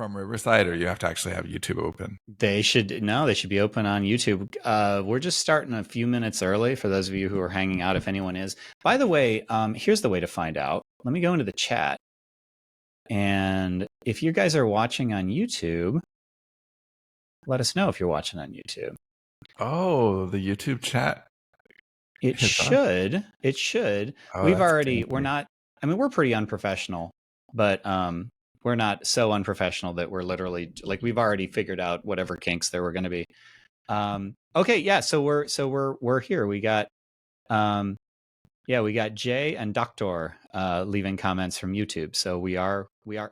from Riverside, or you have to actually have YouTube open? They should be open on YouTube. We're just starting a few minutes early for those of you who are hanging out, if anyone is. By the way, here's the way to find out. Let me go into the chat. And if you guys are watching on YouTube, let us know if you're watching on YouTube. Oh, the YouTube chat. It should. It should. Oh, We've already, we're not, I mean, we're pretty unprofessional, but we're not so unprofessional that we're literally like, we've already figured out whatever kinks there were going to be. Okay. Yeah. So we're here. We got, we got Jay and Doctor leaving comments from YouTube. So we are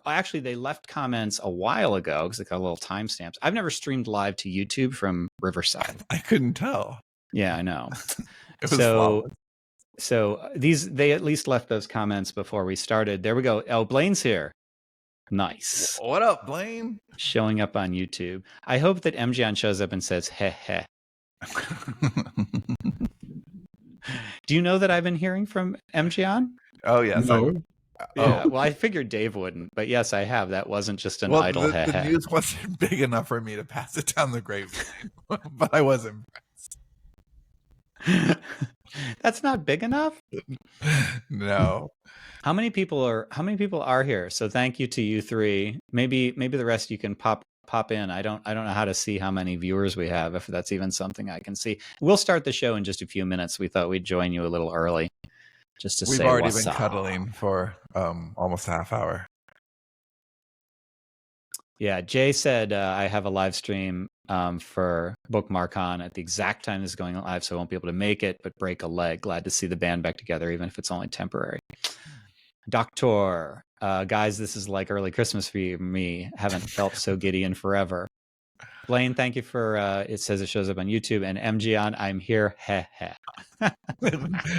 actually, they left comments a while ago because they got little timestamps. I've never streamed live to YouTube from Riverside. I couldn't tell. Yeah, I know. It was flawless. So they at least left those comments before we started. There we go. Oh, Blaine's here. Nice. What up, Blaine? Showing up on YouTube. I hope that MGN shows up and says, heh heh. Do you know that I've been hearing from MGN? Oh, yes. No. Yeah, well, I figured Dave wouldn't, but yes, I have. That wasn't just an idle heh The heh. news wasn't big enough for me to pass it down the grapevine, but I was impressed. That's not big enough? No. How many people are here? So thank you to you three. Maybe the rest you can pop in. I don't know how to see how many viewers we have, if that's even something I can see. We'll start the show in just a few minutes. We thought we'd join you a little early just to say We've already what's been up. cuddling for almost a half hour. Yeah, Jay said I have a live stream for BookmarkCon at the exact time this is going live, so I won't be able to make it, but break a leg. Glad to see the band back together, even if it's only temporary. Doctor, guys, this is like early Christmas for me. Haven't felt so giddy in forever. Blaine, thank you for, it says it shows up on YouTube, and MGN, I'm here, heh heh.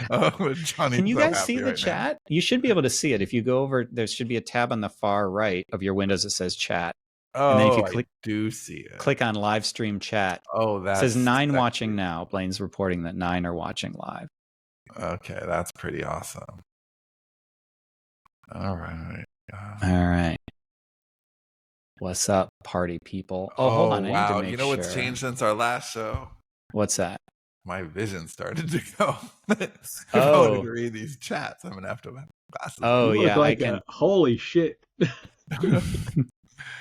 Oh, Johnny's Can you so guys happy see the right chat? You should be able to see it. If you go over, there should be a tab on the far right of your Windows that says chat. now. And then if you I do see it. click on live stream chat, Oh, that it says 9 watching now. Blaine's reporting that 9 are watching live. Okay, that's pretty awesome. All right. All right. What's up, party people? Oh, hold on. I Wow. need to make You know what's sure. changed since our last show? What's that? My vision started to go. If I Oh. wanted to read these chats, I'm going to have to have glasses. Oh, You look yeah. like I can. holy shit.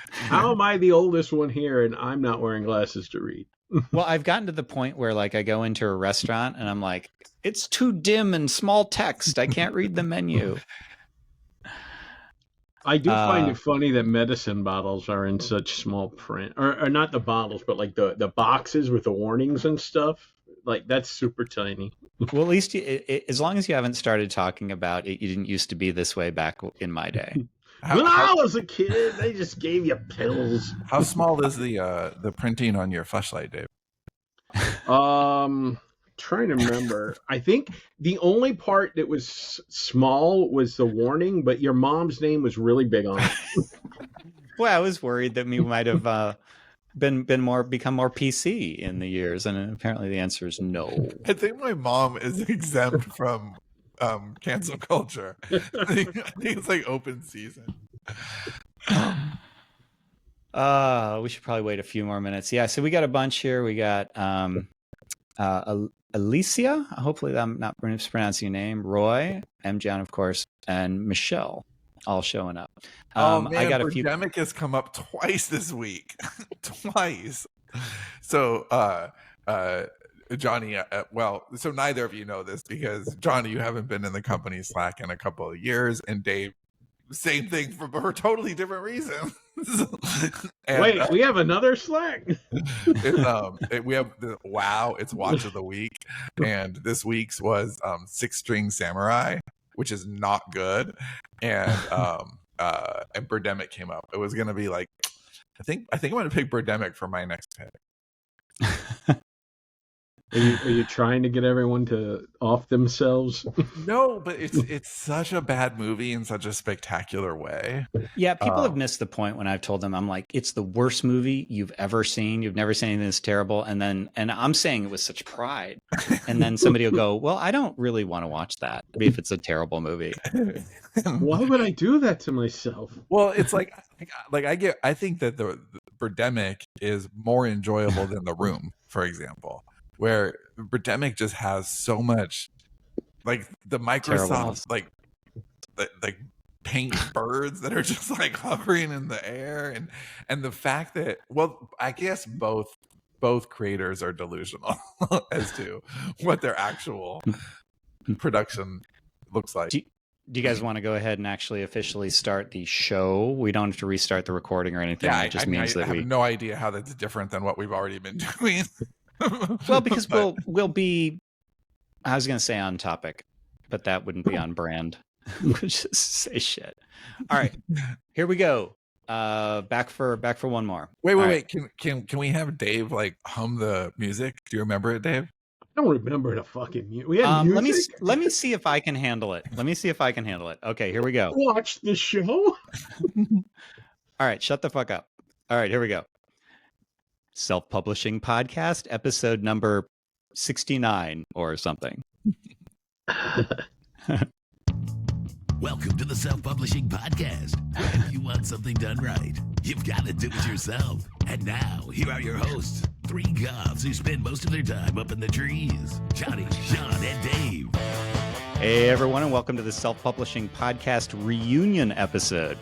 How am I the oldest one here and I'm not wearing glasses to read? Well, I've gotten to the point where, like, I go into a restaurant and I'm like, it's too dim and small text. I can't read the menu. I do find it funny that medicine bottles are in such small print. Or not the bottles, but like the boxes with the warnings and stuff. Like, that's super tiny. Well, at least as long as you haven't started talking about it, you didn't used to be this way back in my day. When I was a kid, they just gave you pills. How small is the printing on your flashlight, Dave? Trying to remember. I think the only part that was small was the warning, but your mom's name was really big on it. Well, I was worried that we might have become more PC in the years, and apparently the answer is no. I think my mom is exempt from cancel culture. I think it's like open season. We should probably wait a few more minutes. Yeah, so we got a bunch here. We got Alicia. Hopefully I'm not mispronouncing your name. Roy, MGN, of course, and Michelle, all showing up. Oh man, I got a few. Birdemic has come up twice this week. Twice. So Johnny, well, so neither of you know this because Johnny, you haven't been in the company Slack in a couple of years, and Dave, same thing for totally different reasons. And, Wait, we have another Slack? We have it's Watch of the Week, and this week's was Six String Samurai, which is not good, and Birdemic came up. It was gonna be like, I think I'm gonna pick Birdemic for my next pick. Are you trying to get everyone to off themselves? No, but it's such a bad movie in such a spectacular way. Yeah, people have missed the point when I've told them, I'm like, it's the worst movie you've ever seen. You've never seen anything that's terrible. And I'm saying it with such pride. And then somebody will go, well, I don't really want to watch that if it's a terrible movie. Why would I do that to myself? Well, it's like I think that the Birdemic is more enjoyable than The Room, for example, where Birdemic just has so much, like the Microsoft like paint birds that are just like hovering in the air, and the fact that, well, I guess both creators are delusional as to what their actual production looks like. Do you guys want to go ahead and actually officially start the show? We don't have to restart the recording or anything. Yeah, it just means that I have no idea how that's different than what we've already been doing. Well, because we'll be, I was going to say on topic, but that wouldn't be on brand. We'll just say shit. All right, here we go. Back for one more. Wait. Can we have Dave like hum the music? Do you remember it, Dave? I don't remember the fucking music. We had music? Let me see if I can handle it. Okay, here we go. Watch the show. All right, shut the fuck up. All right, here we go. Self-publishing podcast, episode number 69 or something. Welcome to the Self-Publishing Podcast. If you want something done right, you've got to do it yourself. And now, here are your hosts, three goths who spend most of their time up in the trees, Johnny, Sean, and Dave. Hey, everyone, and welcome to the Self-Publishing Podcast reunion episode,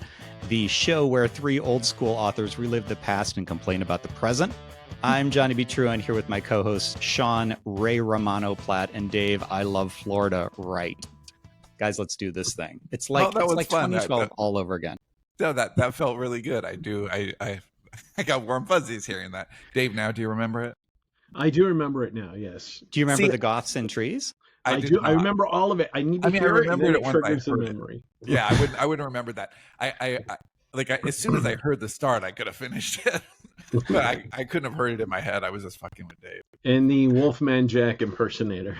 the show where three old-school authors relive the past and complain about the present. I'm Johnny B. True, and here with my co-hosts, Sean Ray Romano Platt and Dave I Love Florida Wright. Guys, let's do this thing. It's like, that was like fun. 2012 all over again. No, that felt really good. I got warm fuzzies hearing that. Dave, now do you remember it? I do remember it now. Yes. Do you remember the Goths and Trees? I do. I remember all of it. I need to hear it. I remembered it once I heard memory. Yeah, I wouldn't remember that. I as soon as I heard the start, I could have finished it, but I couldn't have heard it in my head. I was just fucking with Dave. And the Wolfman Jack impersonator.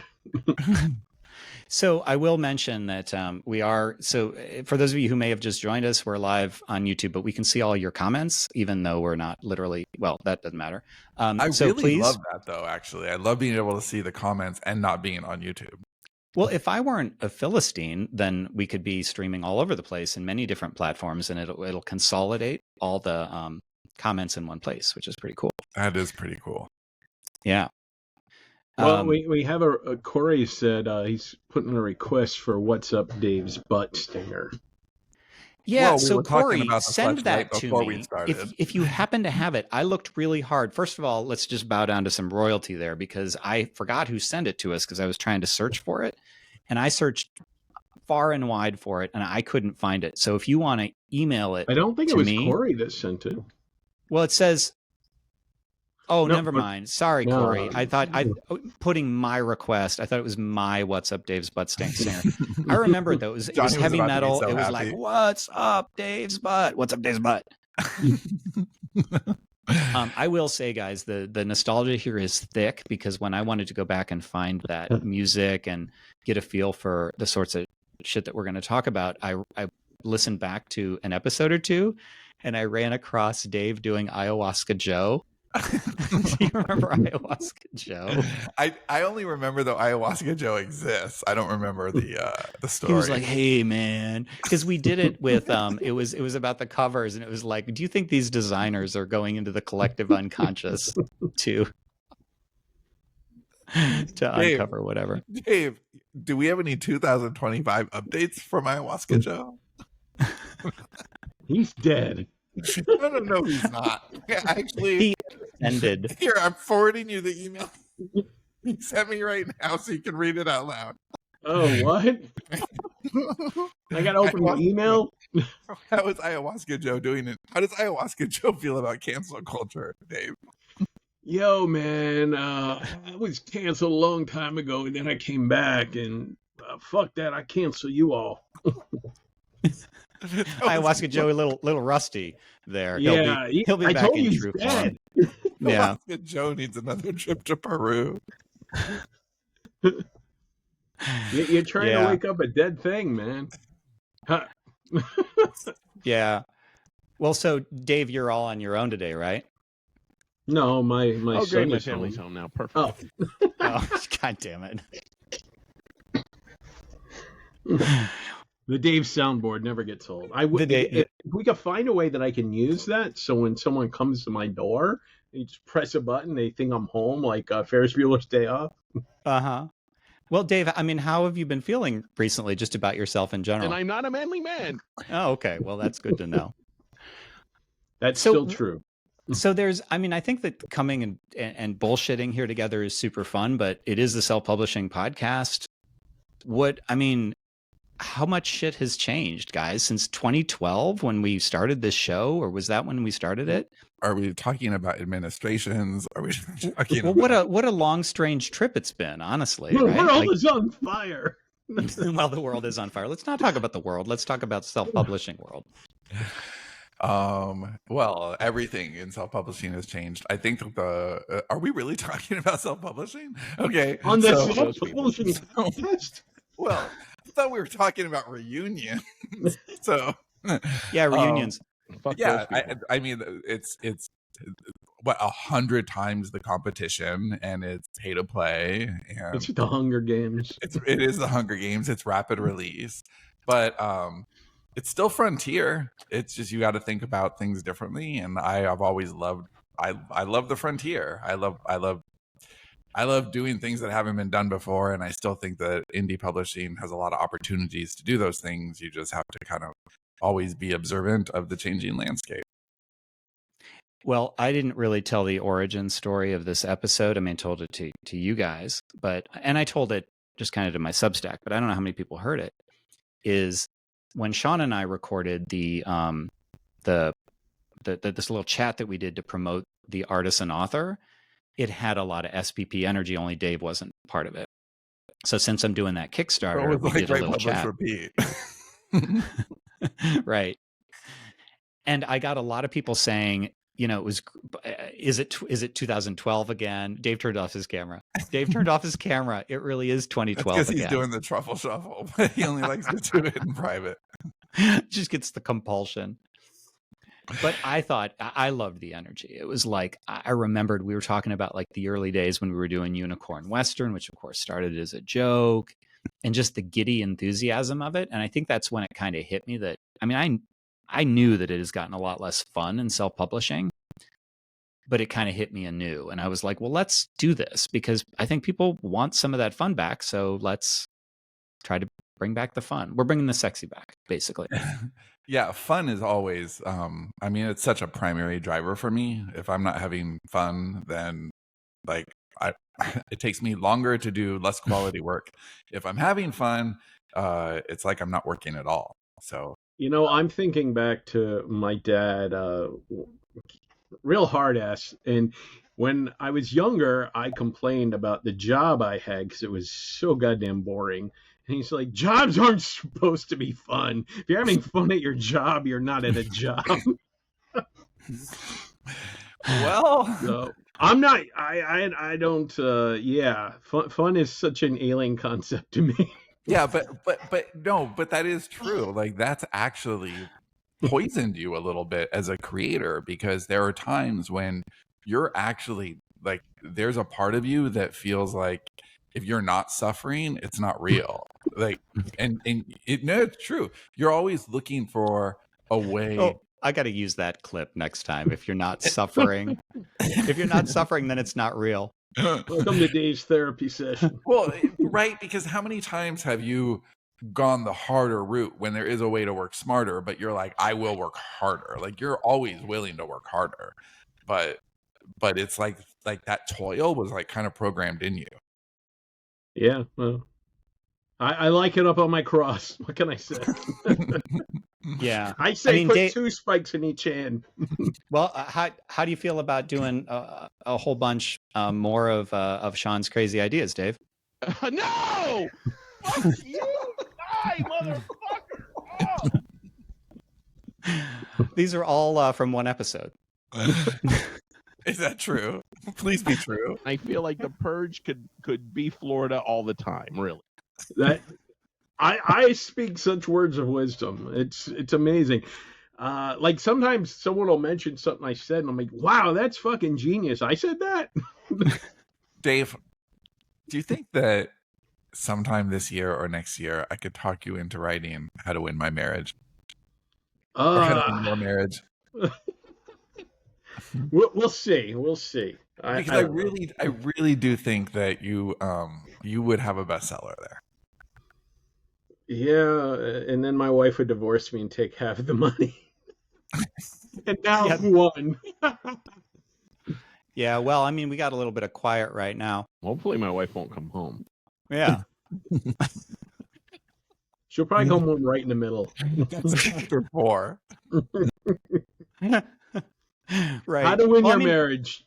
So I will mention that we are, so for those of you who may have just joined us, we're live on YouTube, but we can see all your comments, even though we're not literally, well, that doesn't matter. I really love that, though, actually. I love being able to see the comments and not being on YouTube. Well, if I weren't a Philistine, then we could be streaming all over the place in many different platforms, and it'll consolidate all the comments in one place, which is pretty cool. That is pretty cool. Yeah. Well, we have a Corey said he's putting a request for What's Up Dave's Butt Stinger. Yeah, well, so Corey, send that to me if you happen to have it. I looked really hard. First of all, let's just bow down to some royalty there, because I forgot who sent it to us because I was trying to search for it, and I searched far and wide for it, and I couldn't find it. So if you want to email it, I don't think it was Corey that sent it. Well, it says. Oh, no, never mind. Sorry, no. Corey. I thought putting my request. I thought it was my "What's Up, Dave's Butt Stinger." I remember it though. It was heavy metal. So it was like, "What's up, Dave's butt? What's up, Dave's butt?" I will say, guys, the nostalgia here is thick, because when I wanted to go back and find that music and get a feel for the sorts of shit that we're going to talk about, I listened back to an episode or two, and I ran across Dave doing Ayahuasca Joe. Do you remember Ayahuasca Joe? I only remember though Ayahuasca Joe exists. I don't remember the story. He was like, "Hey man," because we did it with it was about the covers, and it was like, do you think these designers are going into the collective unconscious to uncover whatever? Dave, do we have any 2025 updates from Ayahuasca Joe? He's dead. No, he's not. Actually, he ended. Here, I'm forwarding you the email he sent me right now so you can read it out loud. Oh, what? I got to open the email? How is Ayahuasca Joe doing it? How does Ayahuasca Joe feel about cancel culture, Dave? Yo, man, I was canceled a long time ago, and then I came back, and fuck that, I cancel you all. Ayahuasca Joe, a little rusty there. Yeah, he'll be back in true form. Yeah, Ayahuasca Joe needs another trip to Peru. You're trying Yeah. to wake up a dead thing, man. Huh. Yeah. Well, so Dave, you're all on your own today, right? No, my Oh, son great. My is family's home. home now. Perfect. Oh. Oh, God damn it. The Dave soundboard never gets old. I The would Dave- if we could find a way that I can use that, so when someone comes to my door, you just press a button, they think I'm home, like Ferris Bueller's Day Off. Uh-huh. Well, Dave, I mean, how have you been feeling recently just about yourself in general? And I'm not a manly man. Oh, okay. Well, that's good to know. That's So- still true. So I think that coming and bullshitting here together is super fun, but it is the self-publishing podcast. How much shit has changed, guys, since 2012 when we started this show, or was that when we started it? Are we talking about administrations? Are we talking Well, what a long, strange trip it's been, honestly. The Right? world is on fire. Well, the world is on fire. Let's not talk about the world. Let's talk about self-publishing world. Well, everything in self-publishing has changed. I think are we really talking about self-publishing? Okay. On the so- self-publishing test. well, I thought we were talking about reunion. So Yeah, reunions. Fuck yeah, those people. I mean, it's what 100 times the competition, and it's pay to play, and It's the Hunger Games. it is the Hunger Games. It's rapid release, but it's still frontier. It's just you got to think about things differently, and I've always loved. I love the frontier. I love doing things that haven't been done before, and I still think that indie publishing has a lot of opportunities to do those things. You just have to kind of always be observant of the changing landscape. Well, I didn't really tell the origin story of this episode. I mean, I told it to you guys, and I told it just kind of to my Substack, but I don't know how many people heard it. Is when Sean and I recorded this little chat that we did to promote the artisan author, it had a lot of SPP energy. Only Dave wasn't part of it. So since I'm doing that Kickstarter, we did a little chat. repeat. Right. And I got a lot of people saying, it was, is it 2012 again? Dave turned off his camera. Dave turned off his camera. It really is 2012 Because again. he's doing the truffle shuffle, but he only likes to do it in private. Just gets the compulsion. But I thought, I loved the energy. It was like, I remembered we were talking about like the early days when we were doing Unicorn Western, which of course started as a joke, and just the giddy enthusiasm of it. And I think that's when it kind of hit me that, I knew that it has gotten a lot less fun in self-publishing, but it kind of hit me anew. And I was like, well, let's do this because I think people want some of that fun back. So let's try to bring back the fun. We're bringing the sexy back, basically. Yeah, fun is always, it's such a primary driver for me. If I'm not having fun, then it takes me longer to do less quality work. If I'm having fun, it's like I'm not working at all. So, I'm thinking back to my dad, real hard ass. And when I was younger, I complained about the job I had because it was so goddamn boring. And he's like, jobs aren't supposed to be fun. If you're having fun at your job, you're not at a job. well, So I'm not, I don't, fun is such an alien concept to me. yeah, but that is true. Like that's actually poisoned you a little bit as a creator, because there are times when you're actually like, there's a part of you that feels like if you're not suffering, it's not real. Like, it's true. You're always looking for a way. Oh, I got to use that clip next time. If you're not suffering, then it's not real. Welcome to Dave's therapy session. Well, right, because how many times have you gone the harder route when there is a way to work smarter, but you're like, I will work harder. Like you're always willing to work harder, but it's like that toil was like kind of programmed in you. Yeah, well, I like it up on my cross. What can I say? Yeah. I say put Dave, 2 spikes in each hand. well, how do you feel about doing a whole bunch more of Sean's crazy ideas, Dave? No! Fuck you! Die, motherfucker! Oh! These are all from one episode. Is that true? Please be true. I feel like the purge could be Florida all the time, really. That I speak such words of wisdom. It's amazing. Like sometimes someone will mention something I said, and I'm like, "Wow, that's fucking genius! I said that." Dave, do you think that sometime this year or next year I could talk you into writing How to Win My Marriage? Or How to Win Your Marriage? We'll see. We'll see. Because I really do think that you would have a bestseller there. Yeah, and then my wife would divorce me and take half of the money. And now Yeah. who won? Yeah, well, I mean, we got a little bit of quiet right now. Hopefully, my wife won't come home. Yeah. She'll probably come home right in the middle. That's chapter 4. Right. How to win Well, your I mean, marriage.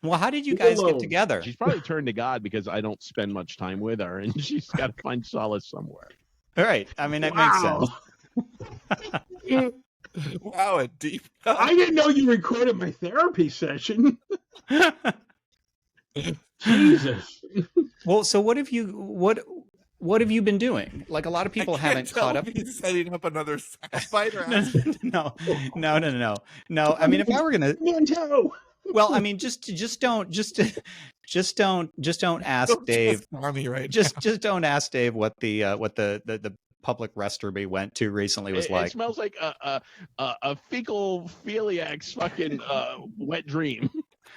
Well, how did you Leave guys alone. get together? She's probably turned to God because I don't spend much time with her, and she's got to find solace somewhere. All right. I mean, that Wow. makes sense. Wow, a deep I didn't know you recorded my therapy session. Jesus. Well, so what have you been doing? Like a lot of people haven't caught up. He's setting up another soundbite or No. I mean, if I were gonna, Manto. well, I mean, just don't ask Dave. Army right Just don't ask Dave what the public restroom he went to recently was It like. smells like a fecal philiac's fucking wet dream.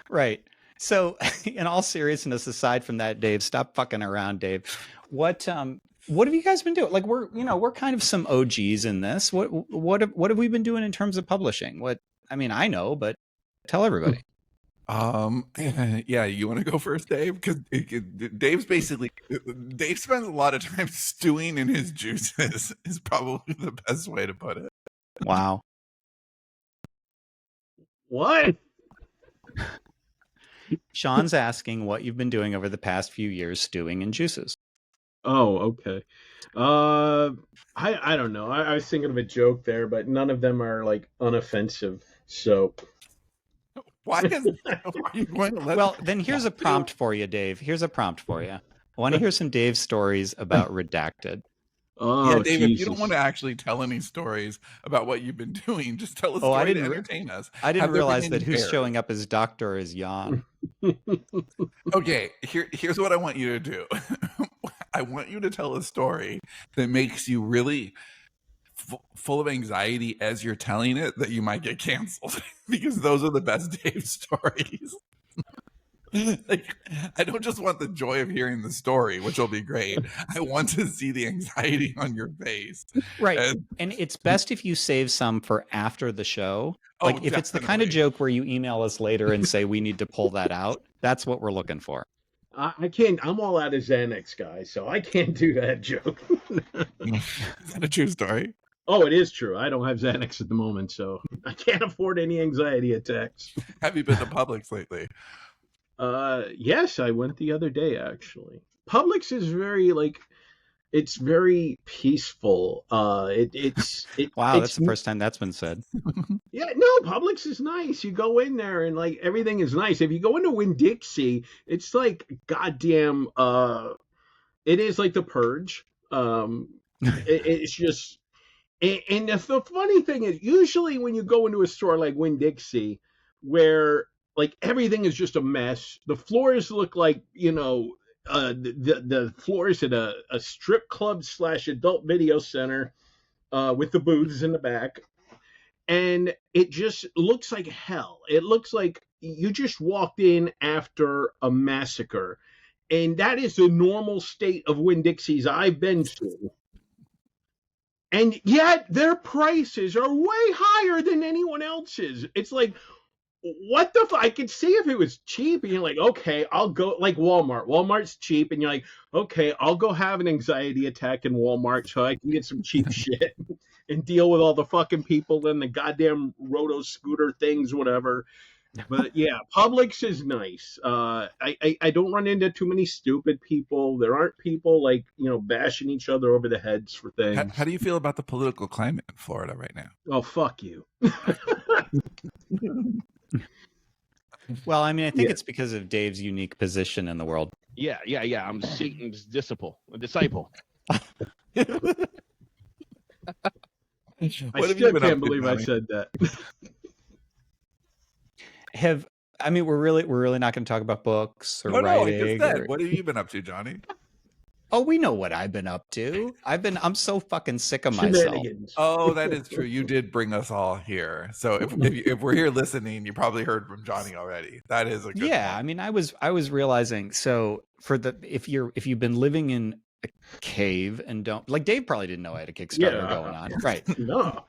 Right. So, in all seriousness, aside from that, Dave, stop fucking around, Dave. What have you guys been doing? Like we're kind of some OGs in this. What have we been doing in terms of publishing? I mean, I know, but tell everybody. Yeah, you want to go first, Dave? Because Dave spends a lot of time stewing in his juices. Is probably the best way to put it. Wow. What? Sean's asking what you've been doing over the past few years stewing in juices. Oh, okay. I don't know. I was thinking of a joke there, but none of them are like unoffensive. So Why are you going to let? Well, then here's a prompt for you, Dave. Here's a prompt for you. I want to hear some Dave stories about Redacted. oh, yeah, David, Jesus. you don't want to actually tell any stories about what you've been doing. Just tell a story I to didn't entertain us. I didn't Have there been realize any that who's errors? showing up as Doctor is Jan. Okay, here's what I want you to do. I want you to tell a story that makes you really full of anxiety as you're telling it that you might get canceled because those are the best Dave stories. Like, I don't just want the joy of hearing the story, which will be great. I want to see the anxiety on your face. Right. And- And it's best if you save some for after the show. Oh, Like if it's the kind of definitely. joke where you email us later and say we need to pull that out, that's what we're looking for. I can't. I'm all out of Xanax, guys, so I can't do that joke. Is that a true story? Oh, it is true. I don't have Xanax at the moment, so I can't afford any anxiety attacks. Have you been to Publix lately? Yes, I went the other day actually. Publix is very it's very peaceful. Wow, It's that's the first time that's been said. Yeah, no, Publix is nice. You go in there and like everything is nice. If you go into Winn-Dixie, it's like goddamn. It is like the Purge. It's just, and the funny thing is, usually when you go into a store like Winn-Dixie, where like everything is just a mess, the floors look like the floors at a strip club / adult video center, with the booths in the back. And it just looks like hell. It looks like you just walked in after a massacre. And that is the normal state of Winn-Dixies I've been to. And yet their prices are way higher than anyone else's. It's like, what the I could see if it was cheap and you're like, okay, I'll go, like Walmart. Walmart's cheap and you're like, okay, I'll go have an anxiety attack in Walmart so I can get some cheap shit and deal with all the fucking people and the goddamn roto scooter things, whatever. But yeah, Publix is nice. I don't run into too many stupid people. There aren't people like, bashing each other over the heads for things. How do you feel about the political climate in Florida right now? Oh, fuck you. Well, I mean, I think Yeah. it's because of Dave's unique position in the world. Yeah. I'm Satan's disciple. I What have you still been up can't to, believe I Johnny? said that. I mean, we're really not going to talk about books or No, I writing. just said. What have you been up to, Johnny? Oh, we know what I've been up to. I'm so fucking sick of myself. Shenanigans. Oh, that is true. You did bring us all here. So if we're here listening, you probably heard from Johnny already. That is a good Yeah, point. I mean, I was realizing, so if you've been living in a cave and don't, like, Dave probably didn't know I had a Kickstarter Yeah. going on, right? No.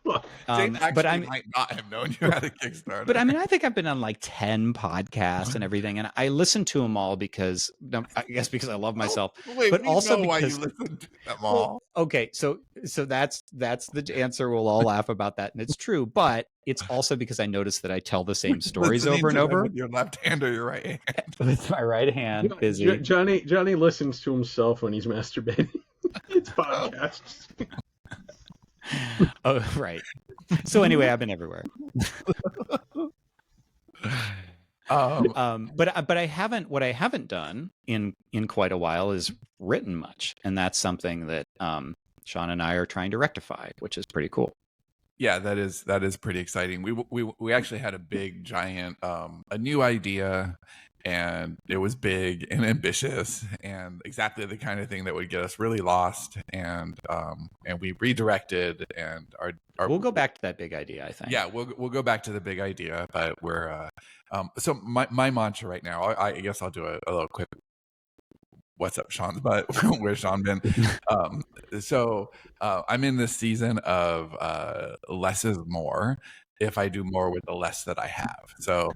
Dave actually But I'm might not have known you had a Kickstarter. But I mean, I think I've been on like 10 podcasts and everything, and I listen to them all because I guess because I love myself. Wait, but we also know why you because- listened to them Well, all. okay, so that's the answer. We'll all laugh about that, and it's true. But it's also because I notice that I tell the same stories Listening over and to them over with your left hand or your right hand. with my right hand busy. Johnny listens to himself when he's masturbating. It's podcasts. Oh, right. So anyway, I've been everywhere. But I haven't. What I haven't done in quite a while is written much, and that's something that Sean and I are trying to rectify, which is pretty cool. Yeah, that is pretty exciting. We actually had a big giant a new idea, and it was big and ambitious and exactly the kind of thing that would get us really lost, and we redirected, and our We'll go back to that big idea, I think. yeah, we'll go back to the big idea, but we're so my mantra right now, I guess I'll do a little quick what's up Sean's butt. Where's Sean been? So I'm in this season of less is more if I do more with the less that I have. So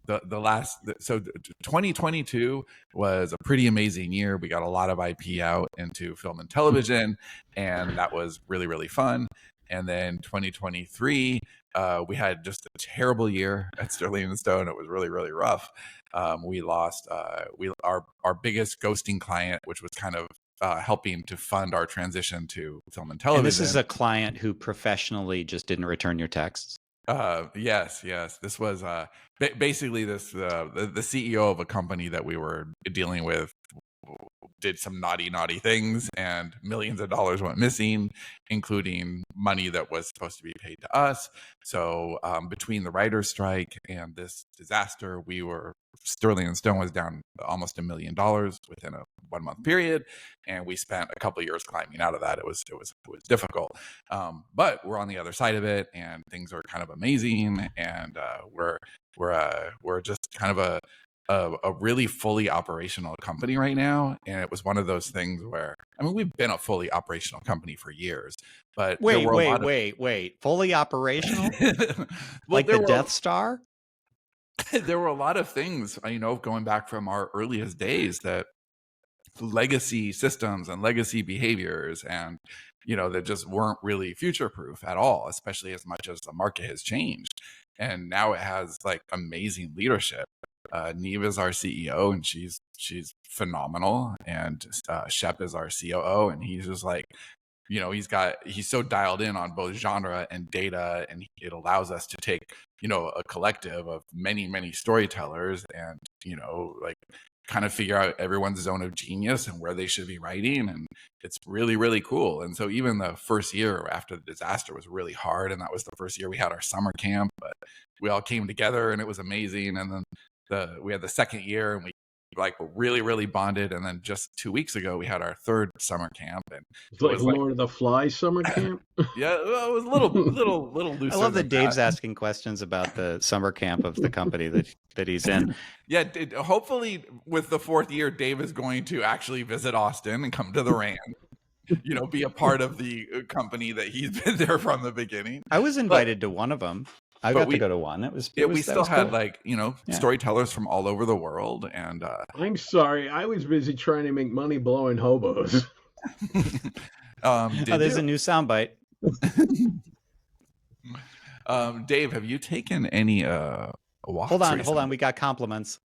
the last, so 2022 was a pretty amazing year. We got a lot of IP out into film and television, and that was really, really fun. And then 2023, we had just a terrible year at Sterling and Stone. It was really, really rough. We lost our biggest ghosting client, which was kind of helping to fund our transition to film and television. And this is a client who professionally just didn't return your texts. Yes. This was basically this the CEO of a company that we were dealing with did some naughty things, and millions of dollars went missing, including money that was supposed to be paid to us. So between the writer's strike and this disaster, Sterling and Stone was down almost $1 million within a 1 month period, and we spent a couple of years climbing out of that. It was difficult, but we're on the other side of it, and things are kind of amazing, and we're just kind of a really fully operational company right now. And it was one of those things where, I mean, we've been a fully operational company for years, but wait, fully operational? well, like the Death Star? There were a lot of things, going back from our earliest days, that legacy systems and legacy behaviors, and that just weren't really future proof at all, especially as much as the market has changed. And now it has like amazing leadership. Neve is our CEO, and she's phenomenal, and Shep is our COO, and he's just like, he's so dialed in on both genre and data, and it allows us to take a collective of many storytellers, and like kind of figure out everyone's zone of genius and where they should be writing, and it's really, really cool. And so even the first year after the disaster was really hard, and that was the first year we had our summer camp, but we all came together and it was amazing. And then we had the second year, and we really, really bonded. And then just 2 weeks ago, we had our third summer camp, and it's like Lord of the Flies summer camp. Yeah, well, it was a little looser. I love that Dave's asking questions about the summer camp of the company that he's in. Yeah, hopefully with the fourth year, Dave is going to actually visit Austin and come to the Rand. Be a part of the company that he's been there from the beginning. I was invited to one of them. I got to go to one. We still had cool. Storytellers from all over the world, and I'm sorry, I was busy trying to make money blowing hobos. There's a new soundbite. Dave, have you taken any walks? Hold on. We got compliments.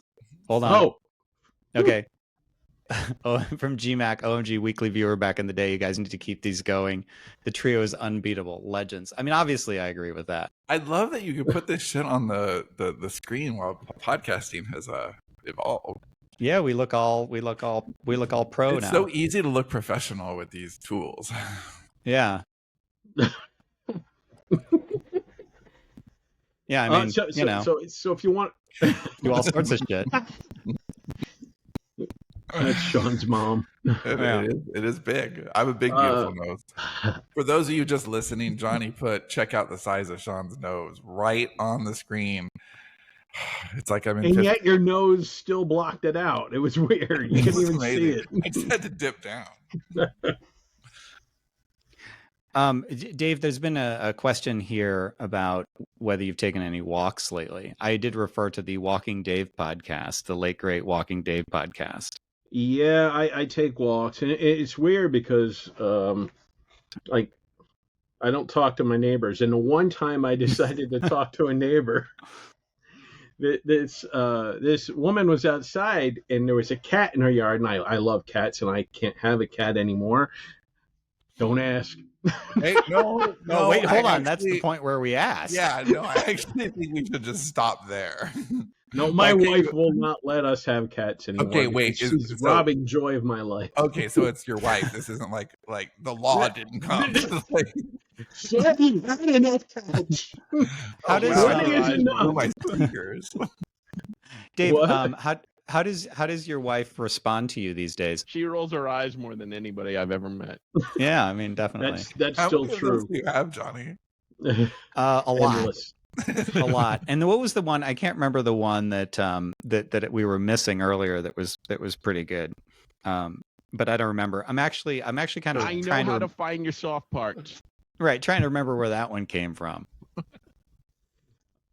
Hold on. Oh, Okay. Oh, from GMAC, OMG weekly viewer back in the day. You guys need to keep these going. The trio is unbeatable. Legends. I mean, obviously, I agree with that. I love that you can put this shit on the screen while podcasting has evolved. Yeah, we look all pro It's now. so easy to look professional with these tools. Yeah. Yeah, I mean, so if you want, do all sorts of shit. that's Sean's mom. It is big. I'm a big, beautiful nose. For those of you just listening, Johnny check out the size of Sean's nose right on the screen. It's like I'm in. And yet your nose still blocked it out. It was weird. You couldn't even see it. I just had to dip down. Dave, there's been a question here about whether you've taken any walks lately. I did refer to the Walking Dave podcast, the late great Walking Dave podcast. Yeah, I take walks, and it's weird because like I don't talk to my neighbors. And the one time I decided to talk to a neighbor, this woman was outside, and there was a cat in her yard, and I love cats, and I can't have a cat anymore. Don't ask. Hey, no, Wait, hold on. That's the point where we asked. Yeah, no, I actually think we should just stop there. No, my wife will not let us have cats anymore. Okay, wait. She's robbing joy of my life. Okay, so it's your wife. This isn't like the law didn't come. She hasn't had enough cats. How does my speakers? Dave? What? How does your wife respond to you these days? She rolls her eyes more than anybody I've ever met. Yeah, I mean, definitely. That's How still many of true. those do you have, Johnny? A lot. Endless. A lot. And what was the one? I can't remember the one that that we were missing earlier. That was pretty good. But I don't remember. I'm actually kind of I know trying how to find your soft parts. trying to remember where that one came from.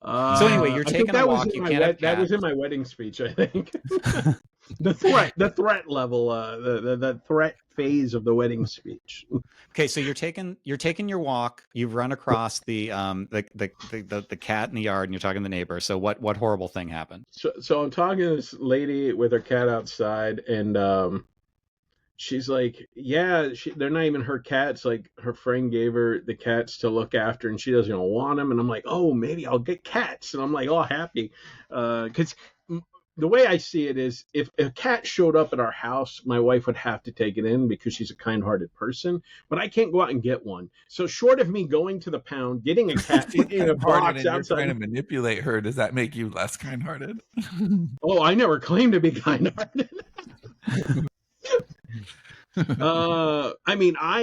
So anyway, you're I taking think a that walk. was You in can't my have that was cats. in my wedding speech, I think. the threat level, the threat phase of the wedding speech. Okay, so you're taking your walk. You've run across the cat in the yard, and you're talking to the neighbor. So what horrible thing happened? So I'm talking to this lady with her cat outside, and she's like, yeah, they're not even her cats. Like, her friend gave her the cats to look after, and she doesn't want them. And I'm like, oh, maybe I'll get cats. And I'm like, all happy. Because the way I see it is, if a cat showed up at our house, my wife would have to take it in because she's a kind-hearted person. But I can't go out and get one. So short of me going to the pound, getting a cat, putting in a box You're outside. trying to manipulate her. Does that make you less kind-hearted? Oh, I never claimed to be kind-hearted. I mean, I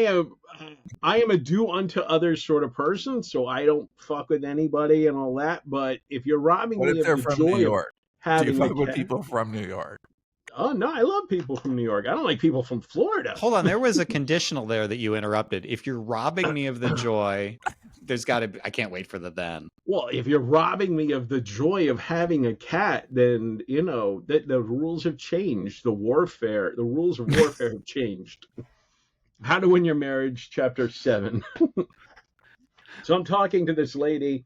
am a do unto others sort of person, so I don't fuck with anybody and all that. But if you're robbing What me if of they're the from New joy of York? Do having you a fuck with cat, people from New York? oh no, I love people from New York. I don't like people from Florida. Hold on, there was a conditional there that you interrupted. If you're robbing me of the joy, there's got to be. I can't wait for the then. Well, if you're robbing me of the joy of having a cat, then you know that the rules have changed. The rules of warfare have changed. How to Win Your Marriage, Chapter 7. So I'm talking to this lady,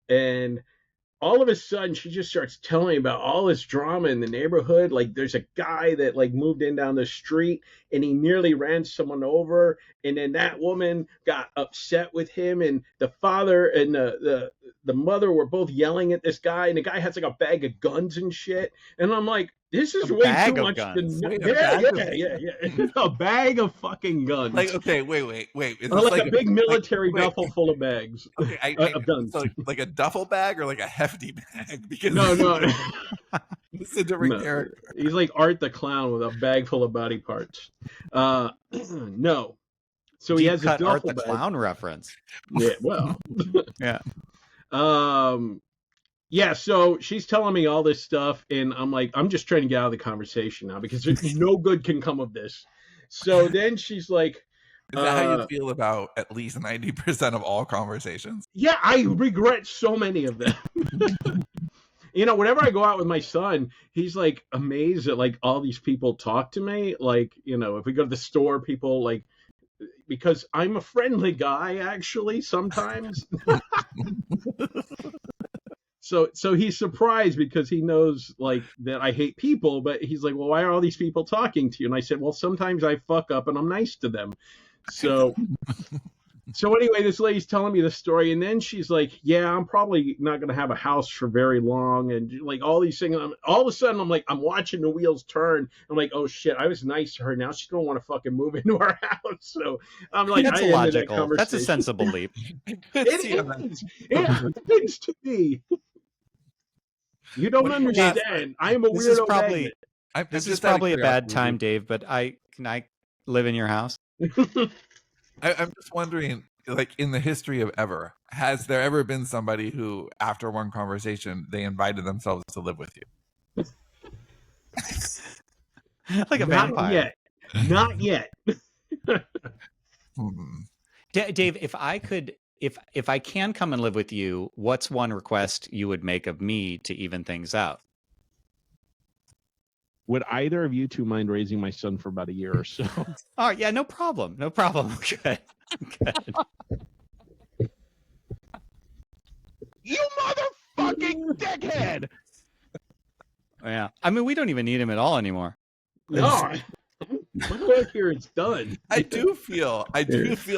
and all of a sudden she just starts telling me about all this drama in the neighborhood. Like, there's a guy that like moved in down the street, and he nearly ran someone over, and then that woman got upset with him, and the father and the mother were both yelling at this guy, and the guy has like a bag of guns and shit. And I'm like, this is way bag too of much guns. to Wait, yeah. A bag of fucking guns. Like, okay, wait. Is Or this like a big military wait. duffel full of bags. Okay, Of guns. So like a duffel bag or like a hefty bag? Because No. this is a different No. character. He's like Art the Clown with a bag full of body parts. No. So he Deep has a cut duffel Art the bag. Clown reference. Yeah, well. Yeah. Yeah, so she's telling me all this stuff, and I'm like, I'm just trying to get out of the conversation now because no good can come of this. So then she's like, Is that how you feel about at least 90% of all conversations? yeah, I regret so many of them. You know, whenever I go out with my son, he's like amazed that like all these people talk to me. Like, you know, if we go to the store, people like, because I'm a friendly guy actually sometimes. So he's surprised because he knows like that I hate people, but he's like, well, why are all these people talking to you? And I said, well, sometimes I fuck up and I'm nice to them. So anyway, this lady's telling me the story, and then she's like, yeah, I'm probably not going to have a house for very long, and like all these things. All of a sudden, I'm like, I'm watching the wheels turn. I'm like, oh shit, I was nice to her. Now she's going to want to fucking move into our house. So I'm like, That's I ended that logical. That's a conversation. sensible leap. It is. It happens to me. You don't What do you got? understand. I am a This is weirdo probably magnet. this is probably a bad time, Dave. But can I live in your house? I'm just wondering, like in the history of ever, has there ever been somebody who, after one conversation, they invited themselves to live with you? Like a Not vampire. yet. Not yet. Hmm. Dave, if I could, if I can come and live with you, what's one request you would make of me to even things out? Would either of you two mind raising my son for about a year or so? Oh yeah, no problem. No problem. Good. Good. You motherfucking dickhead! Yeah. I mean, we don't even need him at all anymore. No. My work here is done. I do feel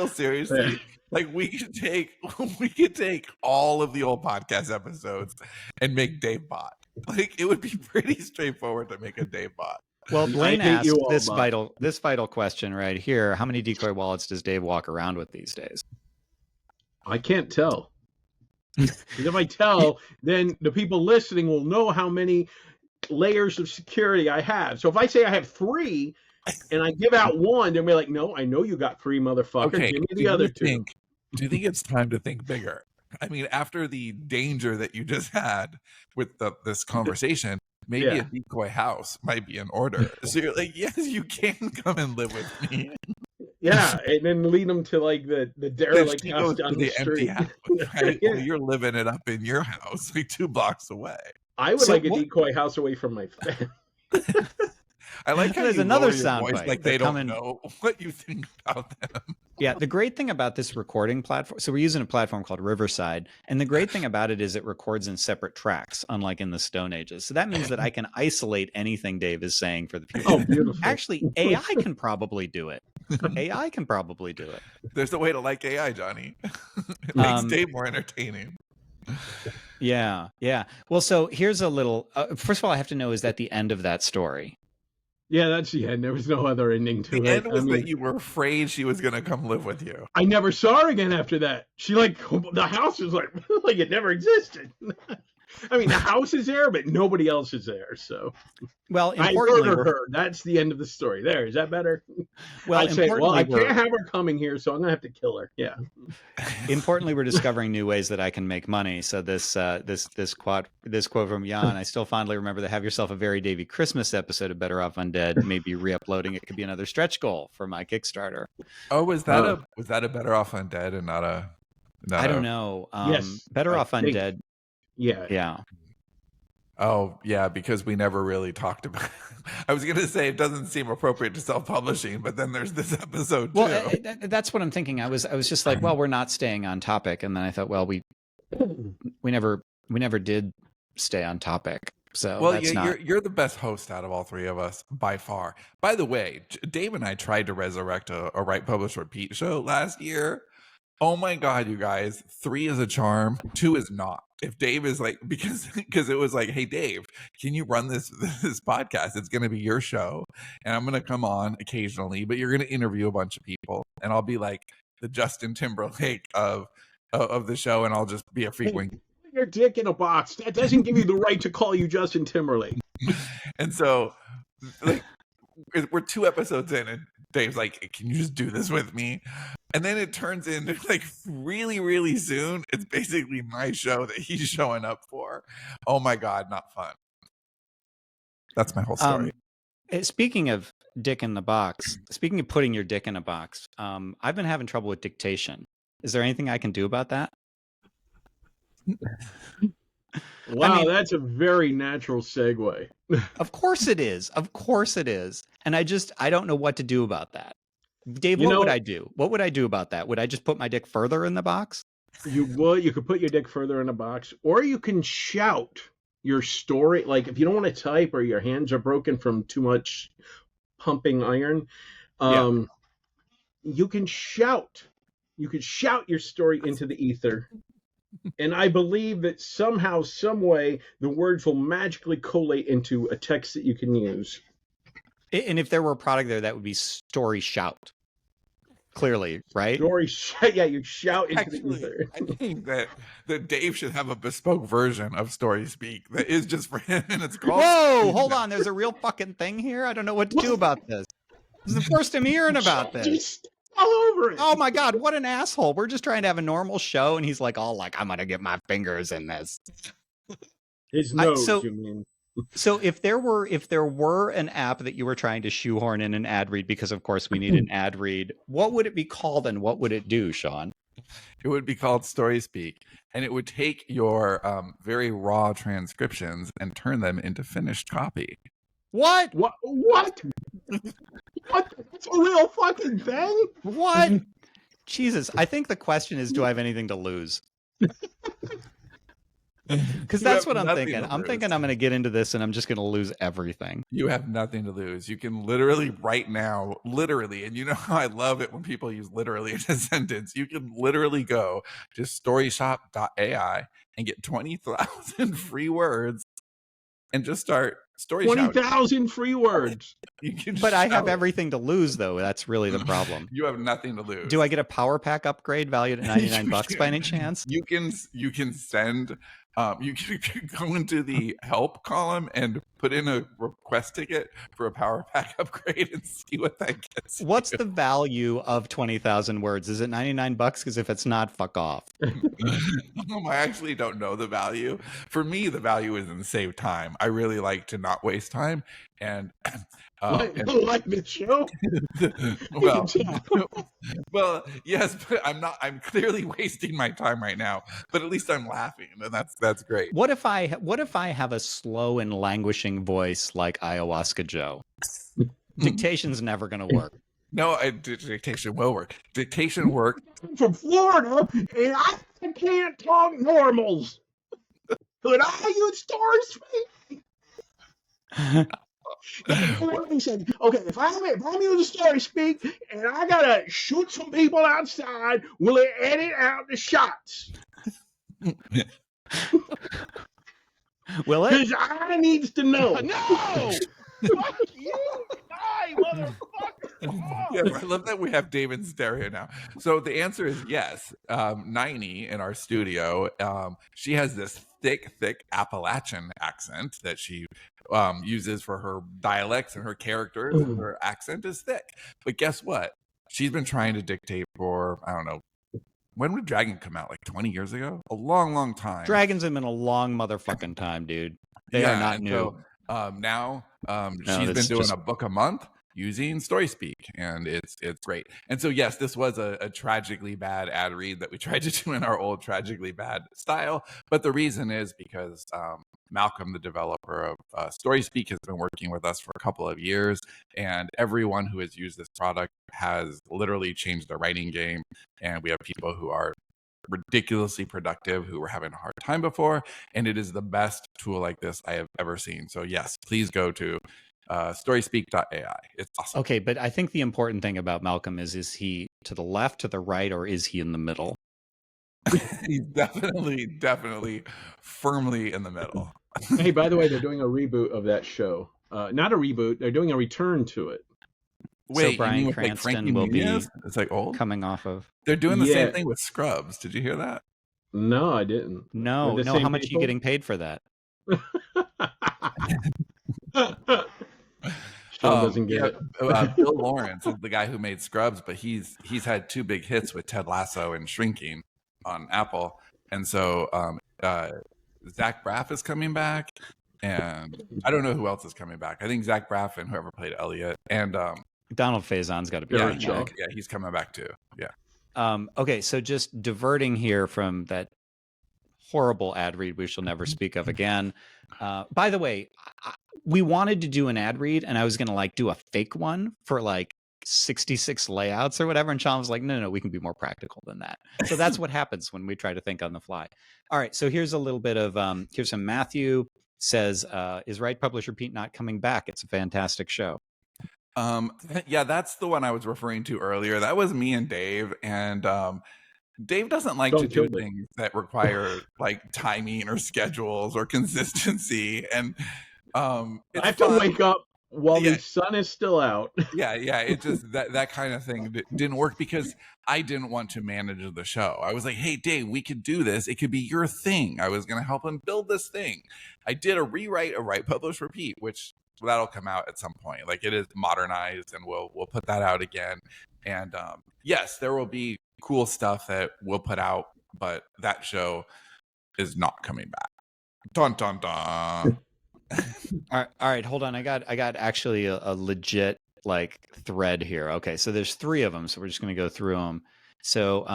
seriously like we could take all of the old podcast episodes and make Dave bot. Like it would be pretty straightforward to make a Dave bot. Well, Blaine hate asked you all, this Bob. vital question right here. How many decoy wallets does Dave walk around with these days? I can't tell. 'Cause if I tell, then the people listening will know how many layers of security I have. So if I say I have 3 and I give out 1, they'll be like, no, I know you got 3, motherfucker. Okay, Give me do the you other 2. do you think it's time to think bigger? I mean, after the danger that you just had with this conversation, maybe Yeah. a decoy house might be in order. So you're like, yes, you can come and live with me. Yeah, and then lead them to like the Then derelict she house goes down to the the empty street. house, right? Yeah. Well, you're living it up in your house, like 2 blocks away. I would So like a what- decoy house away from my family. I like how There's you another lower your sound voice bite like that they come don't in- know what you think about them. Yeah, the great thing about this recording platform, so we're using a platform called Riverside, and the great thing about it is it records in separate tracks, unlike in the Stone Ages. So that means that I can isolate anything Dave is saying for the future. Oh, beautiful. Actually, AI can probably do it. AI can probably do it. There's a way to like AI, Johnny. It makes Dave more entertaining. Yeah, yeah. Well, so here's a little. First of all, I have to know, is that the end of that story? Yeah, that's the end. There was no other ending to The it. end was I mean, that you were afraid she was going to come live with you. I never saw her again after that. She like the house was like like it never existed. I mean, the house is there, but nobody else is there. So Well, I importantly, murdered her. That's the end of the story. There, is that better? well, I say, well, importantly, I we're- can't have her coming here, so I'm gonna have to kill her. Yeah. Importantly, we're discovering new ways that I can make money. So this quote from Jan, I still fondly remember the "Have Yourself a Very Davy Christmas" episode of Better Off Undead. Maybe re-uploading it could be another stretch goal for my Kickstarter. Oh, was that a Better Off Undead and not a? I don't know. Yes, Better I Off think- Undead. Yeah. Yeah. Oh, yeah, because we never really talked about. I was going to say it doesn't seem appropriate to self-publishing, but then there's this episode too. Well, that's what I'm thinking. I was just like, well, we're not staying on topic, and then I thought, well, we never did stay on topic. So Well, that's not. you're the best host out of all 3 of us by far. By the way, Dave and I tried to resurrect a Write Publish Repeat show last year. Oh my God, you guys! 3 is a charm, 2 is not. If Dave is like, because it was like, hey Dave, can you run this podcast? It's going to be your show, and I'm going to come on occasionally, but you're going to interview a bunch of people, and I'll be like the Justin Timberlake of the show, and I'll just be a frequent. Your dick in a box. That doesn't give you the right to call you Justin Timberlake. And so, like, we're 2 episodes in, and Dave's like, can you just do this with me? And then it turns into like really, really soon, it's basically my show that he's showing up for. Oh my God, not fun. That's my whole story. Speaking of dick in the box, speaking of putting your dick in a box, I've been having trouble with dictation. Is there anything I can do about that? Wow, mean- that's a very natural segue. Of course it is. Of course it is. And I don't know what to do about that. Dave, You what know- would I do? What would I do about that? Would I just put my dick further in the box? You could put your dick further in a box, or you can shout your story. Like if you don't want to type or your hands are broken from too much pumping iron, you can shout. You could shout your story into the ether. And I believe that somehow, some way, the words will magically collate into a text that you can use. And if there were a product there, that would be Story Shout. Clearly, right? Story shout, yeah, you shout into the Actually, ether. I think that Dave should have a bespoke version of Story Speak that is just for him, and it's called. Whoa, hold on. There's a real fucking thing here. I don't know what to do about this. This is the first I'm hearing about this. Just all over it. Oh my God, what an asshole. We're just trying to have a normal show, and he's like, all like, I'm going to get my fingers in this. His nose, so- you mean? So if there were an app that you were trying to shoehorn in an ad read, because of course we need an ad read, what would it be called and what would it do, Sean? It would be called Story Speak, and it would take your very raw transcriptions and turn them into finished copy. What? What? What? That's a real fucking thing? What? Jesus, I think the question is, do I have anything to lose? Because that's what I'm thinking. I'm thinking I'm going to get into this and I'm just going to lose everything. You have nothing to lose. You can literally right now, and you know how I love it when people use literally in a sentence. You can literally go to storyshop.ai and get 20,000 free words and just start story shouting. 20,000 free words. You can But I have shout. everything to lose, though. That's really the problem. You have nothing to lose. Do I get a power pack upgrade valued at 99 bucks by any chance? You can send. You can go into the help column and put in a request ticket for a power pack upgrade and see what that gets. What's the value of 20,000 words? Is it 99 bucks? Because if it's not, fuck off. I actually don't know the value. For me, the value is in save time. I really like to not waste time, and Like the show? well, yes, but I'm clearly wasting my time right now. But at least I'm laughing, and that's great. What if I have a slow and languishing voice like Ayahuasca Joe? Dictation's never going to work. No, dictation will work. Dictation work. I'm from Florida, and I can't talk normals. Could I use Story Speak? He said, okay, if I'm using Story Speak and I gotta shoot some people outside, will it edit out the shots? Will it? Because I needs to know. No! Fuck you! Die, motherfucker! Yeah, I love that we have David stereo now. So the answer is yes. 90 in our studio, she has this thick Appalachian accent that she uses for her dialects and her characters. And her accent is thick. But guess what? She's been trying to dictate for, I don't know, when would Dragon come out? Like 20 years ago? A long time. Dragons have been a long motherfucking time, dude. They are not and new. So, now she's this been is doing just- a book a month using Story Speak, and it's great. And so yes, this was a tragically bad ad read that we tried to do in our old tragically bad style. But the reason is because Malcolm, the developer of Story Speak, has been working with us for a couple of years, and everyone who has used this product has literally changed their writing game. And we have people who are ridiculously productive who were having a hard time before, and it is the best tool like this I have ever seen. So yes, please go to storyspeak.ai. It's awesome. Okay, but I think the important thing about Malcolm is he to the left, to the right, or is he in the middle? He's definitely firmly in the middle. Hey, by the way, they're doing a reboot of that show. Not a reboot, they're doing a return to it. Wait, you Bryan mean with, Cranston Frankie will be Muniz? It's like old. Coming off of They're doing the Yeah. same thing with Scrubs. Did you hear that? No, I didn't. no. the How same much are you people? getting paid for that? Sean doesn't get it. Bill Lawrence is the guy who made Scrubs, but he's had two big hits with Ted Lasso and Shrinking on Apple, and so Zach Braff is coming back, and I don't know who else is coming back. I think Zach Braff and whoever played Elliot, and Donald Faison's got to be Yeah, coming sure. back. yeah, he's coming back too. Yeah. Okay, so just diverting here from that horrible ad read we shall never speak of again. By the way, we wanted to do an ad read, and I was going to do a fake one for 66 layouts or whatever. And Sean was like, no, we can be more practical than that. So that's what happens when we try to think on the fly. All right. So here's a little bit of, here's some Matthew says, is Write Publish Repeat not coming back? It's a fantastic show. Yeah, that's the one I was referring to earlier. That was me and Dave. And Dave doesn't like to do things that require like timing or schedules or consistency. And I have to wake up while the sun is still out. Yeah. It just that kind of thing didn't work because I didn't want to manage the show. I was like, hey, Dave, we could do this. It could be your thing. I was going to help him build this thing. I did a rewrite of Write Publish Repeat, which that'll come out at some point. Like it is modernized, and we'll put that out again. And yes, there will be cool stuff that we'll put out, but that show is not coming back. Dun dun dun. All right, hold on. I got actually a legit like thread here. Okay, so there's 3 of them, so we're just going to go through them. So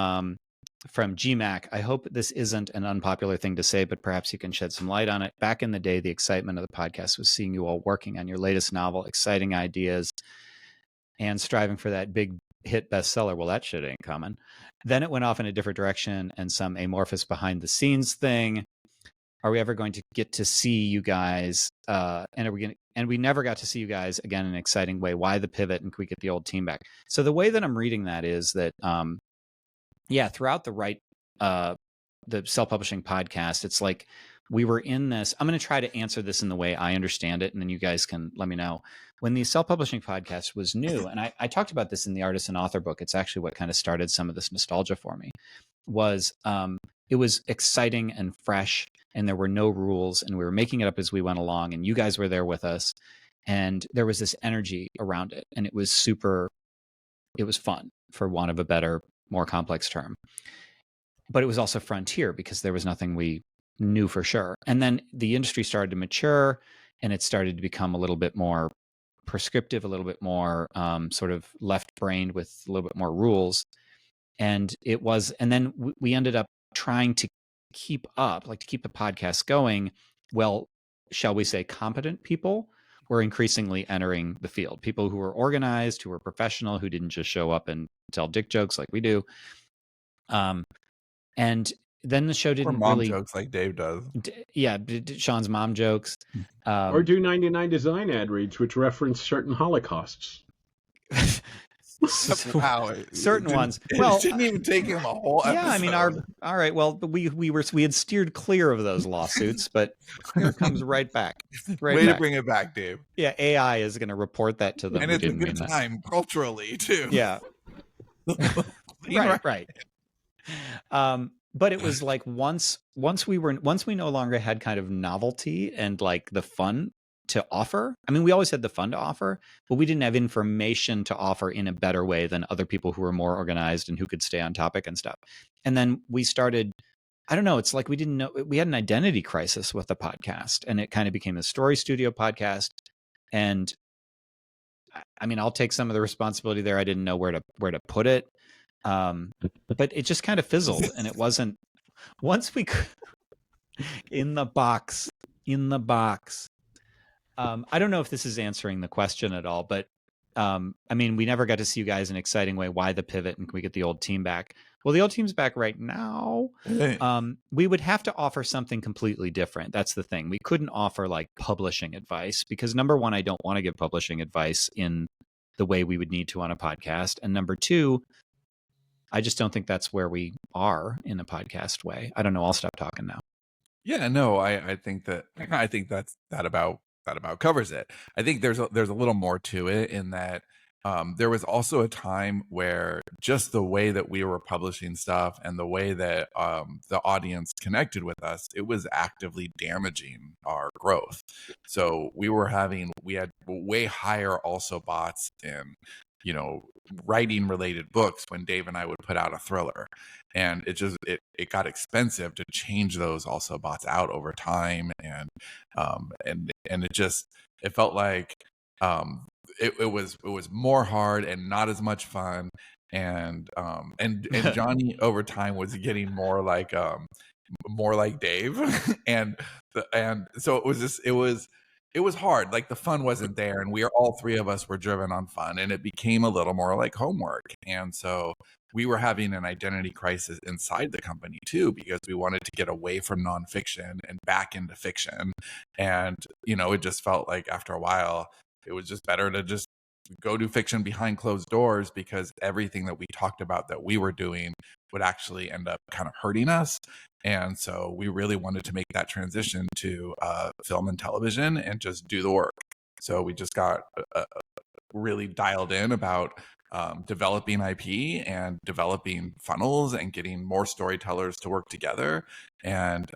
from GMAC, I hope this isn't an unpopular thing to say, but perhaps you can shed some light on it. Back in the day, the excitement of the podcast was seeing you all working on your latest novel, exciting ideas, and striving for that big hit bestseller. Well, that shit ain't coming. Then it went off in a different direction and some amorphous behind the scenes thing. Are we ever going to get to see you guys? And we never got to see you guys again in an exciting way. Why the pivot, and can we get the old team back? So the way that I'm reading that is that, throughout the self-publishing podcast, it's like we were in this. I'm going to try to answer this in the way I understand it, and then you guys can let me know. When the self-publishing podcast was new, and I talked about this in the Artist and Author book, it's actually what kind of started some of this nostalgia for me, was it was exciting and fresh, and there were no rules, and we were making it up as we went along, and you guys were there with us, and there was this energy around it, and it was fun, for want of a better, more complex term. But it was also frontier because there was nothing we knew for sure. And then the industry started to mature, and it started to become a little bit more prescriptive, a little bit more sort of left-brained with a little bit more rules. And then we ended up trying to keep up, like to keep the podcast going. Well, shall we say competent people were increasingly entering the field. People who were organized, who were professional, who didn't just show up and tell dick jokes like we do. And then the show didn't mom really jokes like Dave does. Sean's mom jokes. Or do 99 Design ad reads, which reference certain holocausts. Wow, certain ones. Well, it shouldn't even take him a whole episode. Yeah, I mean, all right. Well, we had steered clear of those lawsuits, but here it comes right back. Way to bring it back, Dave. Yeah, AI is going to report that to them. And it's a good time culturally too. Yeah. Right. But it was like once we no longer had kind of novelty and like the fun to offer. I mean, we always had the fun to offer, but we didn't have information to offer in a better way than other people who were more organized and who could stay on topic and stuff. And then we started, I don't know, it's like we didn't know, we had an identity crisis with the podcast, and it kind of became a story studio podcast. And I mean, I'll take some of the responsibility there. I didn't know where to put it. But it just kind of fizzled, and it wasn't, once we could, in the box. I don't know if this is answering the question at all, but I mean, we never got to see you guys in an exciting way. Why the pivot, and can we get the old team back? Well, the old team's back right now. We would have to offer something completely different. That's the thing. We couldn't offer like publishing advice because, number one, I don't want to give publishing advice in the way we would need to on a podcast. And number two, I just don't think that's where we are in a podcast way. I don't know. I'll stop talking now. Yeah, no, I think that about covers it. I think there's a little more to it in that there was also a time where just the way that we were publishing stuff and the way that the audience connected with us, it was actively damaging our growth. So we had way higher also bots in, writing related books when Dave and I would put out a thriller, and it got expensive to change those also bots out over time. And it felt like it was more hard and not as much fun. And Johnny over time was getting more like Dave. and so it was it was hard. Like the fun wasn't there, and all three of us were driven on fun, and it became a little more like homework. And so we were having an identity crisis inside the company too, because we wanted to get away from nonfiction and back into fiction. And, it just felt like after a while, it was just better to just go do fiction behind closed doors, because everything that we talked about that we were doing would actually end up kind of hurting us. And so we really wanted to make that transition to film and television and just do the work. So we just got really dialed in about developing IP and developing funnels and getting more storytellers to work together. And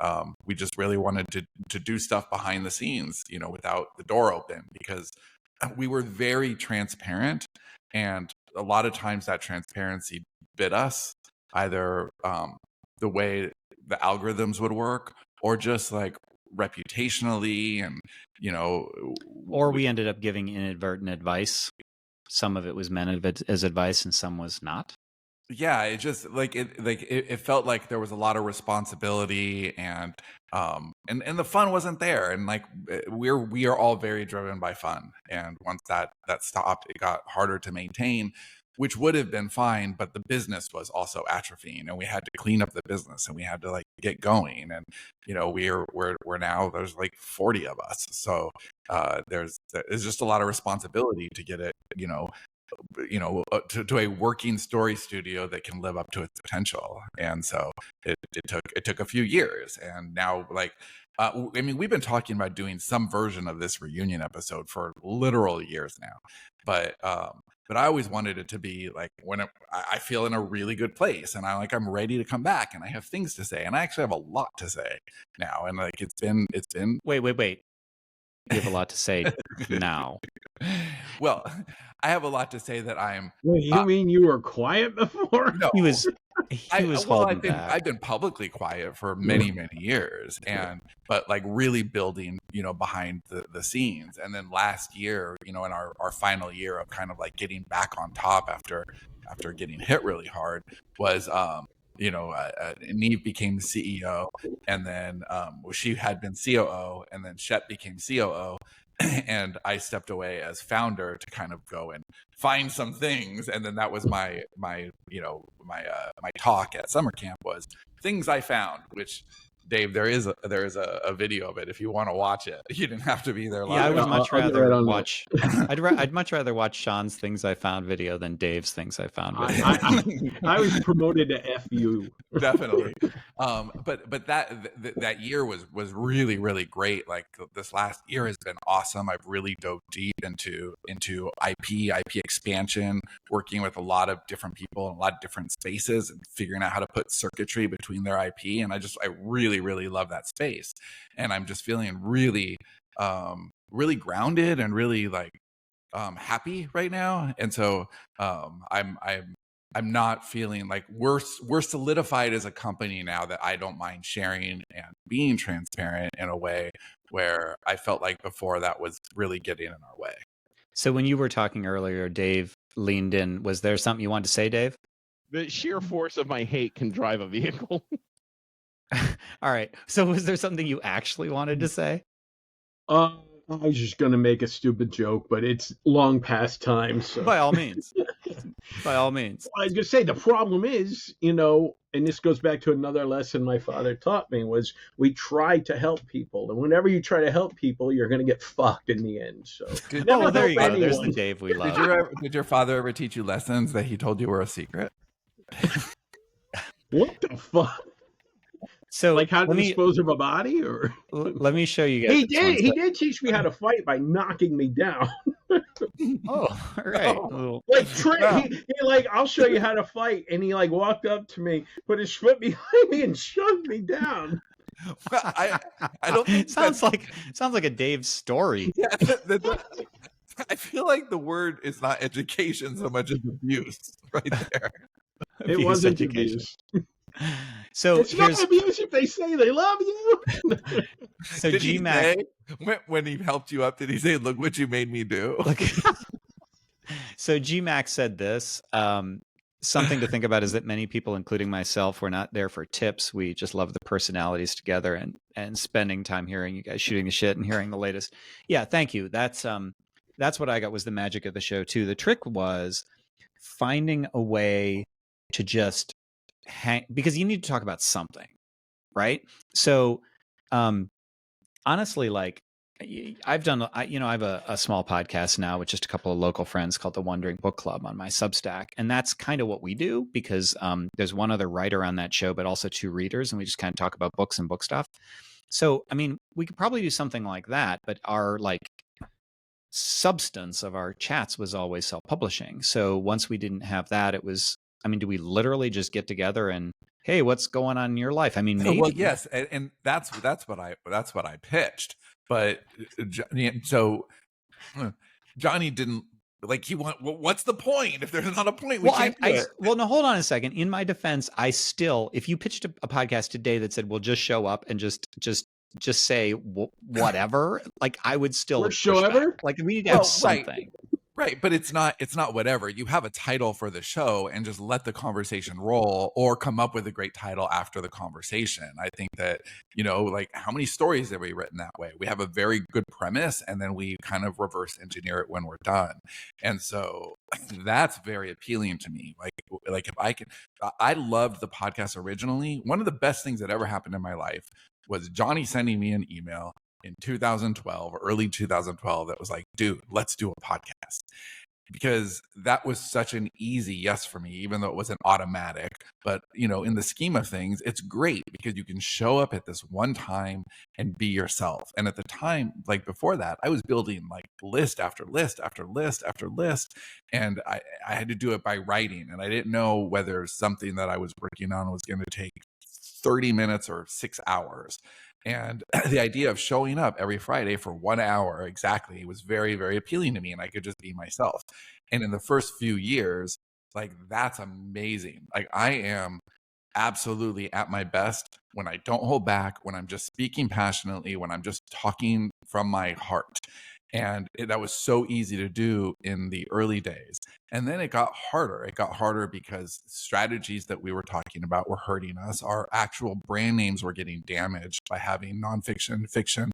we just really wanted to do stuff behind the scenes, without the door open, because we were very transparent. And a lot of times that transparency bit us, either the way the algorithms would work, or just like reputationally, and or we ended up giving inadvertent advice. Some of it was meant as advice and some was not. Yeah, it just it felt like there was a lot of responsibility, and the fun wasn't there. And like we are all very driven by fun, and once that stopped, it got harder to maintain, which would have been fine, but the business was also atrophying, and we had to clean up the business, and we had to like get going. And we're now, there's like 40 of us, so there's just a lot of responsibility to get it to a working story studio that can live up to its potential. And so it took a few years, and now we've been talking about doing some version of this reunion episode for literal years now, but I always wanted it to be like when I feel in a really good place, and I'm ready to come back, and I have things to say, and I actually have a lot to say now. And like it's been Wait. You have a lot to say now. Well, I have a lot to say that I'm. Wait, you mean you were quiet before? No, He was holding back. I've been publicly quiet for many years, but like really building, behind the scenes. And then last year, in our final year of kind of like getting back on top after getting hit really hard, was Neve became the CEO, and then she had been COO, and then Shep became COO, and I stepped away as founder to kind of go and find some things. And then that was my talk at summer camp, was things I found, which Dave, there is a video of it if you want to watch it. You didn't have to be there live. Yeah, I would much rather watch. I'd much rather watch Sean's Things I Found video than Dave's Things I Found video. I was promoted to FU. Definitely. But that year was really, really great. Like this last year has been awesome. I've really dove deep into IP expansion, working with a lot of different people in a lot of different spaces, and figuring out how to put circuitry between their IP. And I really love that space, and I'm just feeling really really grounded and really happy right now. And so I'm not feeling like we're solidified as a company now, that I don't mind sharing and being transparent in a way where I felt like before that was really getting in our way. So when you were talking earlier, Dave leaned in. Was there something you wanted to say, Dave? The sheer force of my hate can drive a vehicle. All right. So was there something you actually wanted to say? I was just going to make a stupid joke, but it's long past time. So By all means. By all means. I was going to say, the problem is, and this goes back to another lesson my father taught me, was we try to help people. And whenever you try to help people, you're going to get fucked in the end. So Oh, there you go. There's the Dave we love. Did your father ever teach you lessons that he told you were a secret? What the fuck? So like how to dispose of a body, or let me show you guys. He did teach me how to fight by knocking me down. Oh, all right. Oh. Like I'll show you how to fight, and he walked up to me, put his foot behind me, and shoved me down. I don't think sounds like a Dave story. Yeah, I feel like the word is not education so much as abuse right there. It wasn't abuse. So it's not abuse if they say they love you. So GMAC, when he helped you up, did he say, "Look what you made me do"? So GMAC said this. something to think about is that many people, including myself, were not there for tips. We just love the personalities together and spending time hearing you guys shooting the shit and hearing the latest. Yeah, thank you. That's what I got was the magic of the show too. The trick was finding a way to just hang, because you need to talk about something, right? So honestly, like I've done, I have a small podcast now with just a couple of local friends called the Wandering Book Club on my Substack. And that's kind of what we do, because there's one other writer on that show, but also 2 readers. And we just kind of talk about books and book stuff. So, I mean, we could probably do something like that, but our like substance of our chats was always self-publishing. So once we didn't have that, it was, I mean, do we literally just get together and, hey, what's going on in your life? I mean, maybe. Well, yes, and that's what I pitched. But so Johnny didn't like. He want. Well, what's the point if there's not a point? We can't do it. Well, no, hold on a second. In my defense, I still, if you pitched a podcast today that said, "Well, just show up and just say whatever," like I would still show ever. Like we need to have something. Right, but it's not whatever. You have a title for the show and just let the conversation roll, or come up with a great title after the conversation. I think that, like, how many stories have we written that way? We have a very good premise, and then we kind of reverse engineer it when we're done. And so that's very appealing to me. Like if I loved the podcast originally. One of the best things that ever happened in my life was Johnny sending me an email in 2012, early 2012, that was like, dude, let's do a podcast. Because that was such an easy yes for me, even though it wasn't automatic. But, in the scheme of things, it's great because you can show up at this one time and be yourself. And at the time, like before that, I was building like list after list after list after list. And I had to do it by writing. And I didn't know whether something that I was working on was going to take 30 minutes or 6 hours. And the idea of showing up every Friday for 1 hour exactly was very, very appealing to me. And I could just be myself. And in the first few years, like, that's amazing. Like, I am absolutely at my best when I don't hold back, when I'm just speaking passionately, when I'm just talking from my heart. And that was so easy to do in the early days. And then it got harder. It got harder because strategies that we were talking about were hurting us. Our actual brand names were getting damaged by having nonfiction, fiction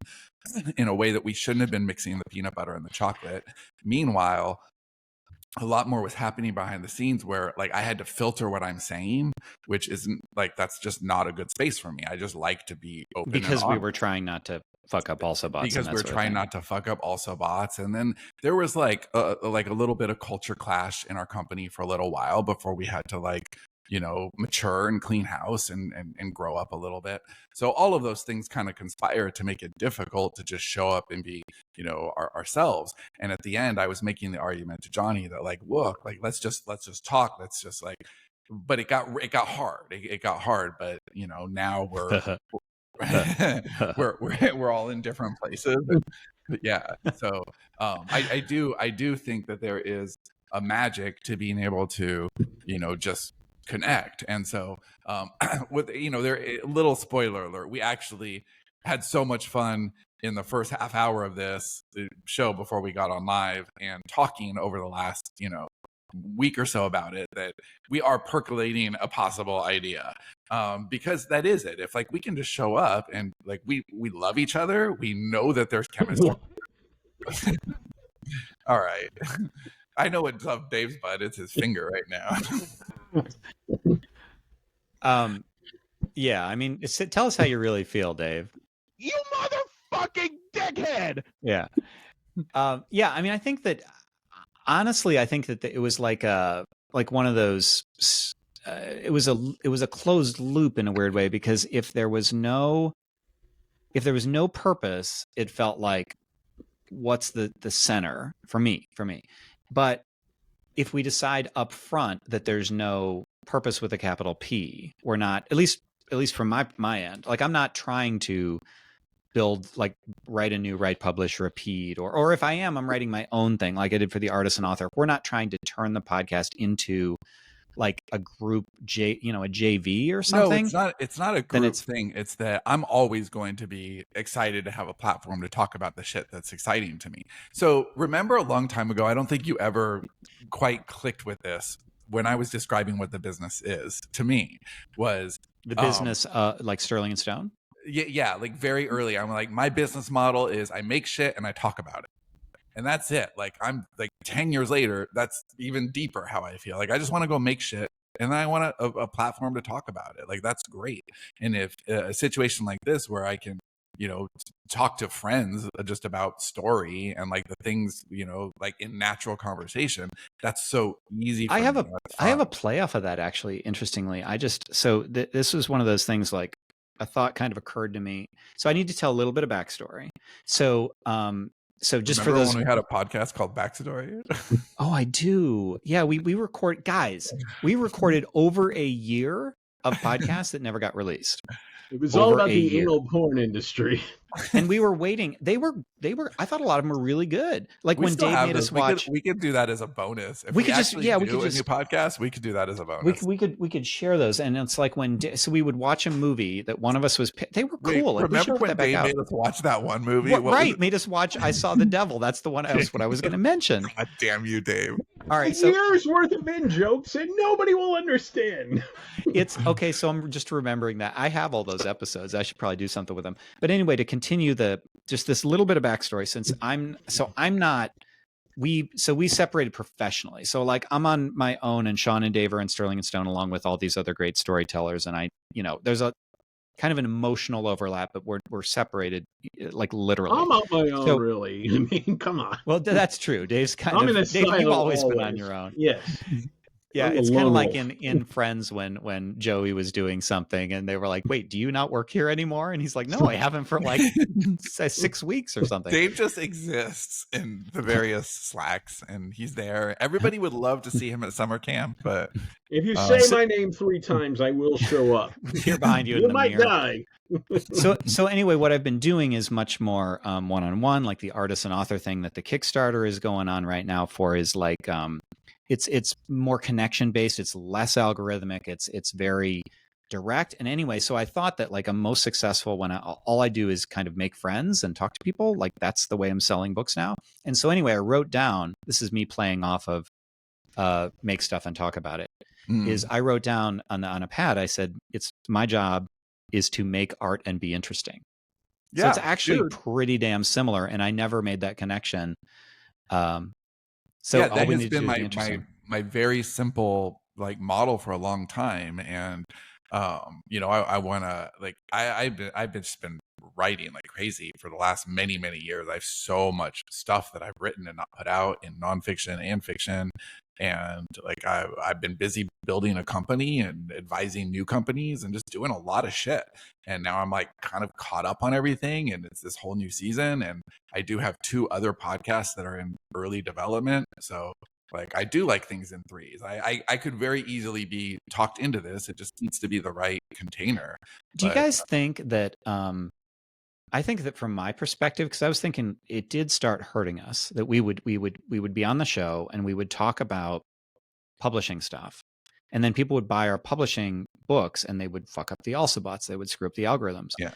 in a way that we shouldn't have been mixing the peanut butter and the chocolate. Meanwhile, a lot more was happening behind the scenes where, like, I had to filter what I'm saying, which isn't, like, that's just not a good space for me. I just like to be open. Because we were trying not to fuck up also bots. Because we're trying not to fuck up also bots. And then there was like a little bit of culture clash in our company for a little while before we had to, like, mature and clean house and grow up a little bit. So all of those things kind of conspire to make it difficult to just show up and be, ourselves. And at the end, I was making the argument to Johnny that, like, look, like, let's just talk. Let's just, like, but it got hard. It got hard. But, now we're we're all in different places. But yeah. So I do think that there is a magic to being able to, just connect. And so with, there, a little spoiler alert, we actually had so much fun in the first half hour of this show before we got on live and talking over the last, week or so about it, that we are percolating a possible idea, because that is it. If, like, we can just show up and, like, we love each other, we know that there's chemistry. All right. I know what's up Dave's butt. It's his finger right now. Yeah, I mean, tell us how you really feel, Dave. You motherfucking dickhead. Yeah. Yeah, I mean, I think that, honestly, I think that it was like one of those. It was a closed loop in a weird way, because if there was no purpose, it felt like, what's the center for me? But if we decide up front that there's no purpose with a capital P, we're not, at least from my end. Like, I'm not trying to build, like, write, publish, repeat, or if I am, I'm writing my own thing like I did for the Artisan Author. We're not trying to turn the podcast into, like, a group a JV or something. No, it's not a group thing. It's that I'm always going to be excited to have a platform to talk about the shit that's exciting to me. So remember a long time ago, I don't think you ever quite clicked with this, when I was describing what the business is to me was The business, like Sterling and Stone. yeah, like very early. I'm like, my business model is I make shit and I talk about it. And that's it. Like I'm like 10 years later, that's even deeper how I feel. Like I just want to go make shit and I want a platform to talk about it. Like that's great. And if a situation like this where I can, talk to friends just about story and like the things, like in natural conversation, that's so easy. I have a play off of that actually. Interestingly, this was one of those things like a thought kind of occurred to me. So I need to tell a little bit of backstory. So just Remember for those, when we had a podcast called Backstory. oh, I do. Yeah, we recorded over a year of podcasts that never got released. It was all about the anal porn industry. And we were waiting. They were, I thought a lot of them were really good. Like when Dave made us watch. We could do that as a bonus. If we could just, yeah, we could just a new podcast. We could do that as a bonus. We could share those. And it's like so we would watch a movie that one of us was, they were cool. Wait, remember when Dave made us watch that one movie? Right. Made us watch I Saw the Devil. That's the one. That's what I was going to mention. God damn you, Dave. All right. So years worth of in jokes and nobody will understand. It's okay. So I'm just remembering that I have all those episodes. I should probably do something with them. But anyway, to continue just this little bit of backstory, since we separated professionally. So like I'm on my own and Sean and Dave are in Sterling and Stone along with all these other great storytellers. And there's a kind of an emotional overlap, but we're separated like literally. I'm on my own, really. I mean, come on. Well, that's true. Dave's Dave, you've always been on your own. Yes. Yeah, it's kind of like in Friends when Joey was doing something and they were like, "Wait, do you not work here anymore?" And he's like, "No, I haven't for like 6 weeks or something." Dave just exists in the various Slacks, and he's there. Everybody would love to see him at summer camp, but if you say my name 3 times, I will show up. Here behind you, you might die. So anyway, what I've been doing is much more one-on-one, like the artist and author thing that the Kickstarter is going on right now for is like. It's more connection based. It's less algorithmic. It's very direct. And anyway, so I thought that like I'm most successful when all I do is kind of make friends and talk to people. Like that's the way I'm selling books now. And so anyway, I wrote down, this is me playing off of make stuff and talk about it. Is I wrote down on a pad, I said, it's my job is to make art and be interesting. Yeah, so it's actually pretty damn similar. And I never made that connection. So yeah, that has been my very simple like model for a long time, and I want to like I've just been writing like crazy for the last many years. I have so much stuff that I've written and not put out in nonfiction and fiction, and like I've been busy building a company and advising new companies and just doing a lot of shit. And now I'm like kind of caught up on everything, and it's this whole new season. And I do have 2 other podcasts that are in early development. So like I do like things in threes. I could very easily be talked into this. It just needs to be the right container. Do you guys think that I think that from my perspective, because I was thinking it did start hurting us, that we would be on the show and we would talk about publishing stuff. And then people would buy our publishing books and they would fuck up the Alsabots. They would screw up the algorithms. Yeah.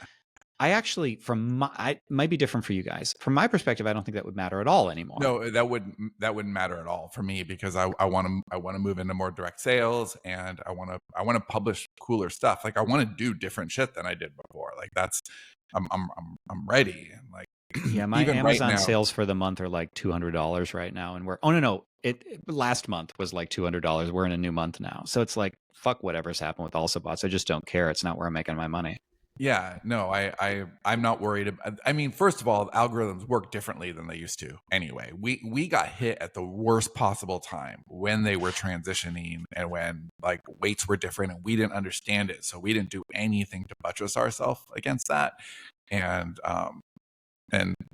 I actually, it might be different for you guys. From my perspective, I don't think that would matter at all anymore. No, that wouldn't matter at all for me, because I want to move into more direct sales, and I want to publish cooler stuff. Like I want to do different shit than I did before. Like that's I'm ready. And like yeah, my Amazon sales for the month are like $200 right now, and it last month was like $200. We're in a new month now, so it's like fuck whatever's happened with Alsabots. I just don't care. It's not where I'm making my money. Yeah, no, I'm not worried. I mean, first of all, algorithms work differently than they used to. Anyway, we got hit at the worst possible time when they were transitioning and when like weights were different and we didn't understand it. So we didn't do anything to buttress ourselves against that. And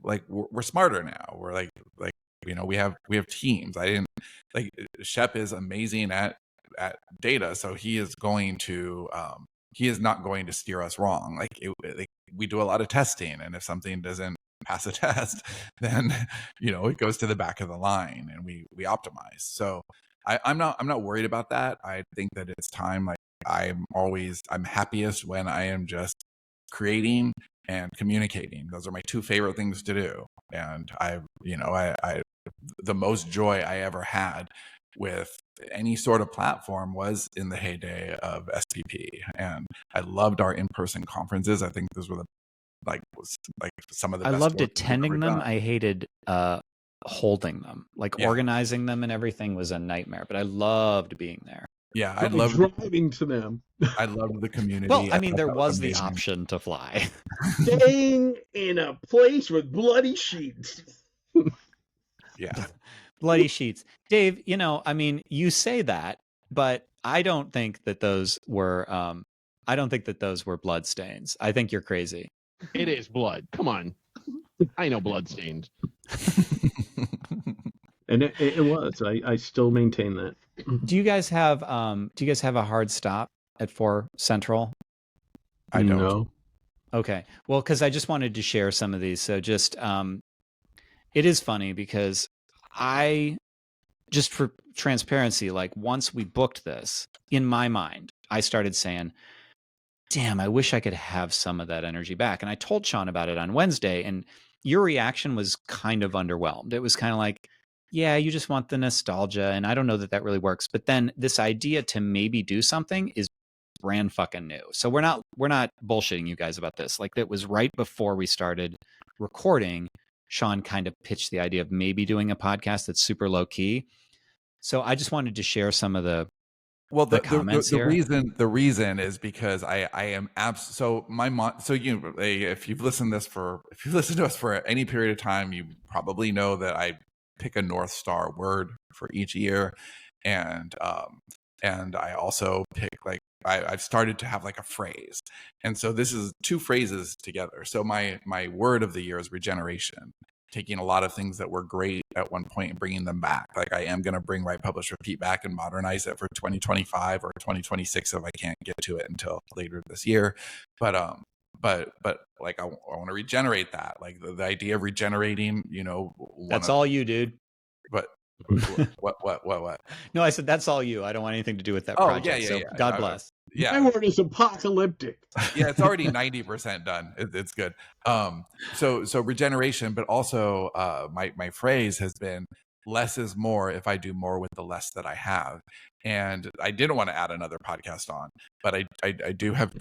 like we're smarter now. We're like we have teams. Shep is amazing at data, so he is going to he is not going to steer us wrong. Like we do a lot of testing, and if something doesn't pass a test, then it goes to the back of the line, and we optimize. So I'm not worried about that. I think that it's time. Like I'm happiest when I am just creating and communicating. Those are my 2 favorite things to do. And the most joy I ever had with any sort of platform was in the heyday of SPP, and I loved our in-person conferences. I think those were some of the I best loved work we've attending ever them. done. I hated holding them. Like Yeah. organizing them and everything was a nightmare, but I loved being there. Yeah, I Like loved driving to them, the community. Well, I I mean, thought there that was the amazing. option to fly. staying in a place with bloody sheets. Yeah. Bloody sheets. Dave, you know, I mean, you say that, but I don't think that those were blood stains. I think you're crazy. It is blood. Come on. I know blood stains. And it was. I still maintain that. Do you guys have a hard stop at 4 Central? I don't. No. Okay. Well, because I just wanted to share some of these. So just it is funny because just for transparency, like once we booked this, in my mind, I started saying, damn, I wish I could have some of that energy back. And I told Sean about it on Wednesday, and your reaction was kind of underwhelmed. It was kind of like, yeah, you just want the nostalgia, and I don't know that really works. But then this idea to maybe do something is brand fucking new. So we're not bullshitting you guys about this. Like, it was right before we started recording, Sean kind of pitched the idea of maybe doing a podcast that's super low key. So I just wanted to share some of the comments here. The reason is because I am so my mom. So if you've listened to us for any period of time, you probably know that I pick a North Star word for each year, and I also pick I've started to have like a phrase, and so this is 2 phrases together. So my word of the year is regeneration. Taking a lot of things that were great at one point and bringing them back. Like, I am going to bring Write, Publish, Repeat back and modernize it for 2025 or 2026 if I can't get to it until later this year. But like I want to regenerate that. Like the idea of regenerating, that's all you, dude. But what? No, I said that's all you. I don't want anything to do with that Oh, project. yeah. God bless. Yeah. My word is apocalyptic. Yeah, it's already 90% done. It's good. So regeneration, but also my phrase has been less is more if I do more with the less that I have. And I didn't want to add another podcast on, but I do have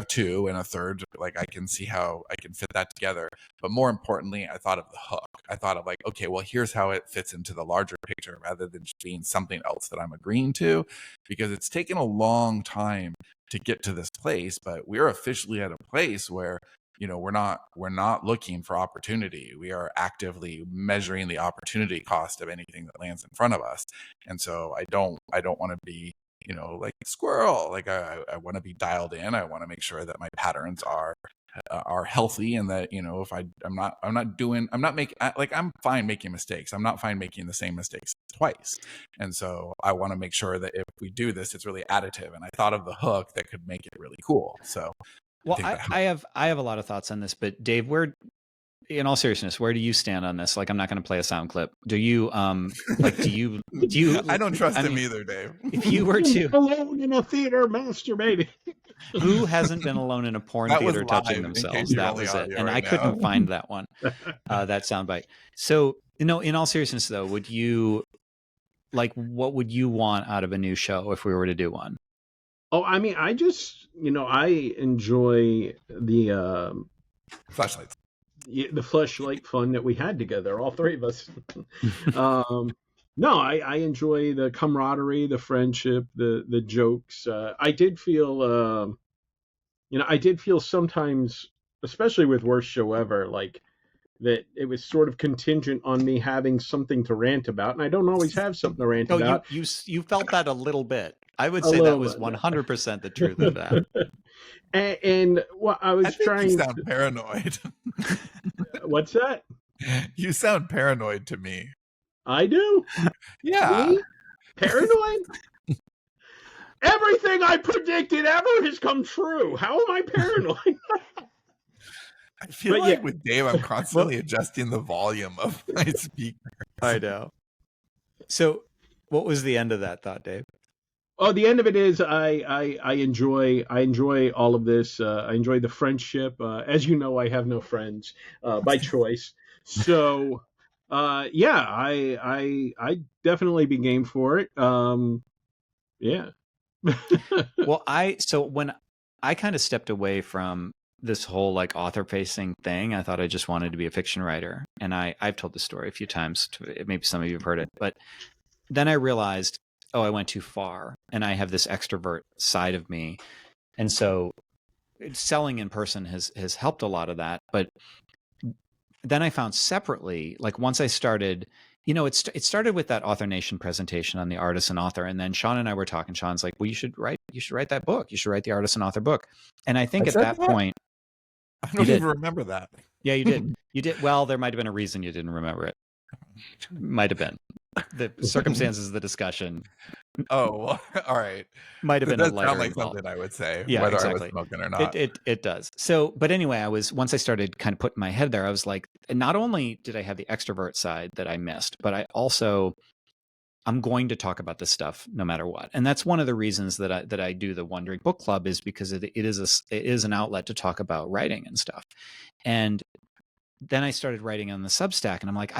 2 and a third. Like, I can see how I can fit that together. But more importantly, I thought of the hook. I thought of like, okay, well, here's how it fits into the larger picture rather than just being something else that I'm agreeing to, because it's taken a long time to get to this place. But we're officially at a place where we're not looking for opportunity. We are actively measuring the opportunity cost of anything that lands in front of us. And so I don't want to be, like a squirrel. Like I want to be dialed in. I want to make sure that my patterns are healthy, and that, if I'm fine making mistakes. I'm not fine making the same mistakes twice. And so I want to make sure that if we do this, it's really additive. And I thought of the hook that could make it really cool. So well, I have a lot of thoughts on this, but Dave, in all seriousness, where do you stand on this? Like, I'm not going to play a sound clip. Do you do you I don't trust him either, Dave. If you were to alone in a theater masturbating, who hasn't been alone in a porn theater touching themselves? That was it. And I couldn't find that one, that soundbite. So, in all seriousness though, would you what would you want out of a new show if we were to do one? Oh, I mean, I just, I enjoy the flashlights. The fleshlight fun that we had together, all 3 of us. No, I enjoy the camaraderie, the friendship, the jokes. I did feel, I did feel sometimes, especially with Worst Show Ever, like that it was sort of contingent on me having something to rant about, and I don't always have something to rant about. You felt that a little bit. I would say that was 100% the truth of that. And what I was trying. You sound paranoid. What's that? You sound paranoid to me. I do. Yeah. Me? Paranoid? Everything I predicted ever has come true. How am I paranoid? I feel like with Dave, I'm constantly adjusting the volume of my speaker. I know. So, what was the end of that thought, Dave? Oh, the end of it is I enjoy all of this. I enjoy the friendship. As you know, I have no friends by choice. So Yeah, I definitely be game for it. Yeah. Well, when I kind of stepped away from this whole like author facing thing, I thought I just wanted to be a fiction writer. And I've told this story a few times. Maybe some of you have heard it, but then I realized, oh, I went too far, and I have this extrovert side of me, and so selling in person has helped a lot of that. But then I found separately, like once I started, it started with that Author Nation presentation on the artisan author, and then Sean and I were talking. Sean's like, "Well, you should write that book. You should write the artisan author book." And I think I at said that that? point, I don't even remember that. yeah, you did. You did. Well, there might have been a reason you didn't remember it. Might have been the circumstances of the discussion. Oh, well, all right. Might have It been a does lighter sound like involved. something I would say, Yeah, whether exactly. I was smoking or not. It does. So, but anyway, once I started kind of putting my head there, I was like, not only did I have the extrovert side that I missed, but I'm going to talk about this stuff no matter what. And that's one of the reasons that I do the Wondering Book Club, is because it is an outlet to talk about writing and stuff. And then I started writing on the Substack, and I'm like,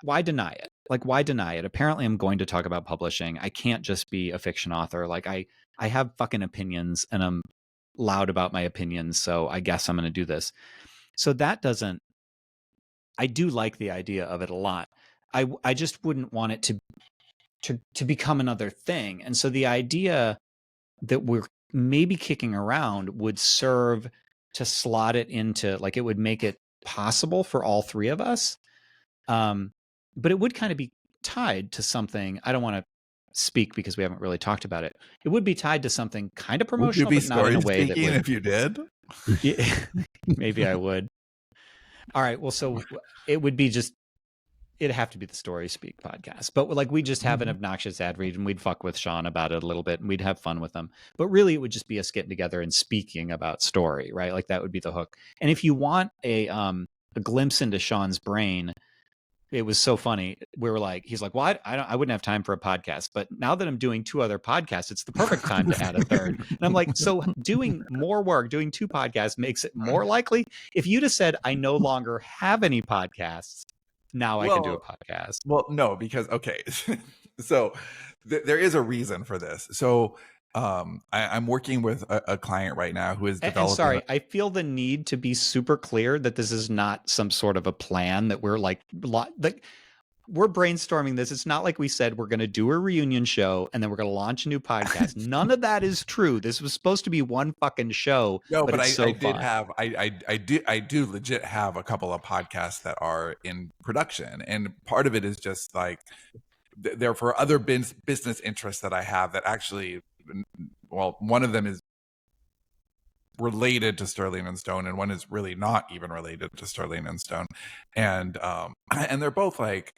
why deny it? Like, why deny it? Apparently I'm going to talk about publishing. I can't just be a fiction author. Like I have fucking opinions, and I'm loud about my opinions. So I guess I'm going to do this. So I do like the idea of it a lot. I just wouldn't want it to become another thing. And so the idea that we're maybe kicking around would serve to slot it into, like, it would make it possible for all three of us. But it would kind of be tied to something. I don't want to speak because we haven't really talked about it. It would be tied to something kind of promotional, would you be but not in a story way that speaking would. if you did? Yeah, maybe I would. All right. Well, so it would be it'd have to be the Story Speak podcast, but like we just have an obnoxious ad read, and we'd fuck with Sean about it a little bit, and we'd have fun with them. But really, it would just be us getting together and speaking about story, right? Like that would be the hook. And if you want a glimpse into Sean's brain, it was so funny. We were like, he's like, well, I wouldn't have time for a podcast, but now that I'm doing 2 other podcasts, it's the perfect time to add a third. And I'm like, so doing more work, doing 2 podcasts makes it more likely. If you'd have said, I no longer have any podcasts, now I can do a podcast. Well, no, because, okay. So there is a reason for this. So I'm working with a client right now who is developing. And sorry, I feel the need to be super clear that this is not some sort of a plan that we're like we're brainstorming this. It's not like we said we're going to do a reunion show and then we're going to launch a new podcast. None of that is true. This was supposed to be one fucking show. No, but I do legit have a couple of podcasts that are in production, and part of it is just like they're for other business interests that I have that actually, well, one of them is related to Sterling and Stone, and one is really not even related to Sterling and Stone, and they're both like,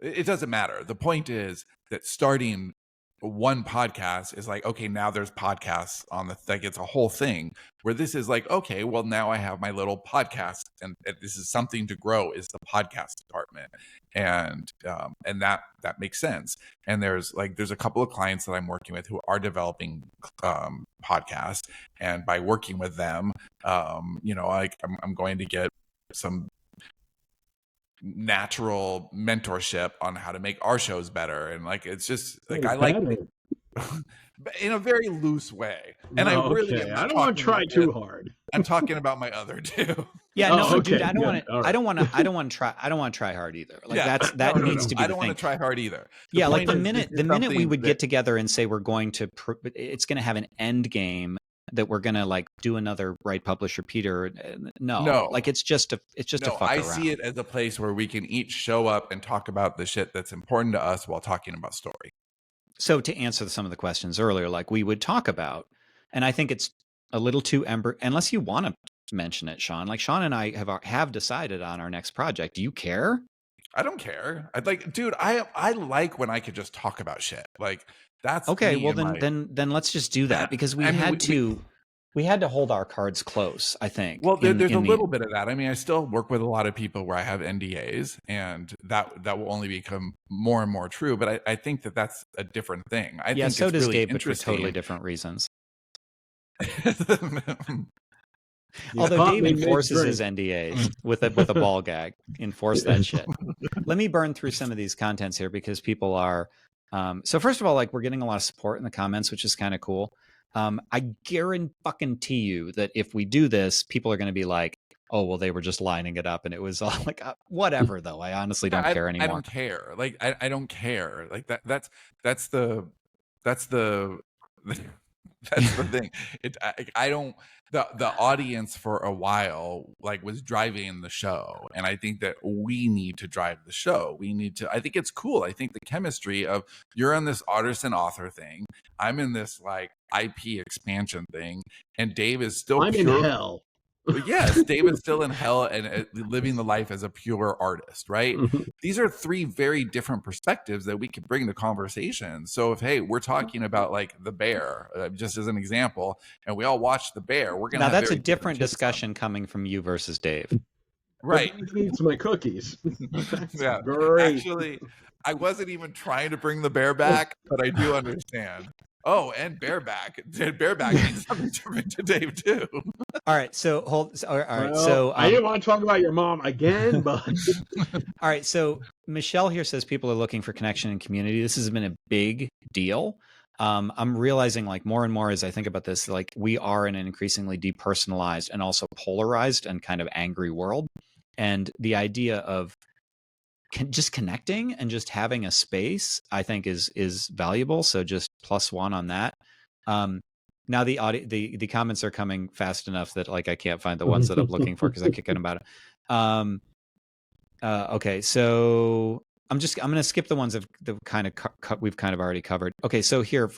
it doesn't matter. The point is that starting one podcast is like, okay, now there's podcasts on like it's a whole thing, where this is like, okay, well, now I have my little podcast, and this is something to grow, is the podcast department, and that makes sense. And there's a couple of clients that I'm working with who are developing podcasts, and by working with them, like I'm going to get some natural mentorship on how to make our shows better, and like it's just like I like in a very loose way. And I really I don't want to try too hard. I'm talking about my other 2. Yeah, no, dude, I don't want to try hard either. Like that needs to be. I don't want to try hard either. Yeah, like the minute we would get together and say we're going to, it's going to have an end game that we're going to like do another Write Publish Repeater. No, like it's just a fuck around. I see it as a place where we can each show up and talk about the shit that's important to us while talking about story. So to answer some of the questions earlier, like we would talk about, and I think it's a little too unless you want to mention it, Sean. Like Sean and I have decided on our next project. Do you care? I don't care. I'd like, dude, I like when I could just talk about shit. Like that's okay. Well, then let's just do that, because we had to hold our cards close, I think. Well, there's a little bit of that. I mean, I still work with a lot of people where I have NDAs, and that will only become more and more true. But I think that's a different thing. I think so it's does really Gabe, but for totally different reasons. Although caught Dave me enforces his mid-drink. NDAs with a ball gag. Enforce that shit. Let me burn through some of these contents here because people are. So first of all, like we're getting a lot of support in the comments, which is kind of cool. I guarantee you that if we do this, people are going to be like, "Oh, well, they were just lining it up," and it was all like, whatever. Though I honestly don't care anymore. I don't care. Like I don't care. Like that's the that's the thing. I don't. The audience for a while like was driving the show, and I think that we need to drive the show. We need to. I think it's cool. I think the chemistry of you're on this artist and author thing. I'm in this like IP expansion thing, and Dave is still I'm pure. in hell. Yes, David's still in hell and living the life as a pure artist, right? These are three very different perspectives that we could bring to conversation. So if, hey, we're talking about like The Bear, just as an example, and we all watch The Bear, we're going to now have that's a very different takes on it. discussion coming from you versus Dave. Right. He eats my cookies. Yeah. Great. Actually, I wasn't even trying to bring The Bear back, but I do understand. Oh, and Bareback. Bareback means something different to Dave too. All right, so all right. Well, So I didn't want to talk about your mom again, but all right. So Michelle here says people are looking for connection and community. This has been a big deal. I'm realizing like more and more as I think about this, like we are in an increasingly depersonalized and also polarized and kind of angry world. And the idea of just connecting and just having a space, I think is valuable. So just +1 on that. Now the comments are coming fast enough that like I can't find the ones that I'm looking for because I keep getting about it. Okay, so I'm going to skip the ones that kind of we've kind of already covered. Okay, so here,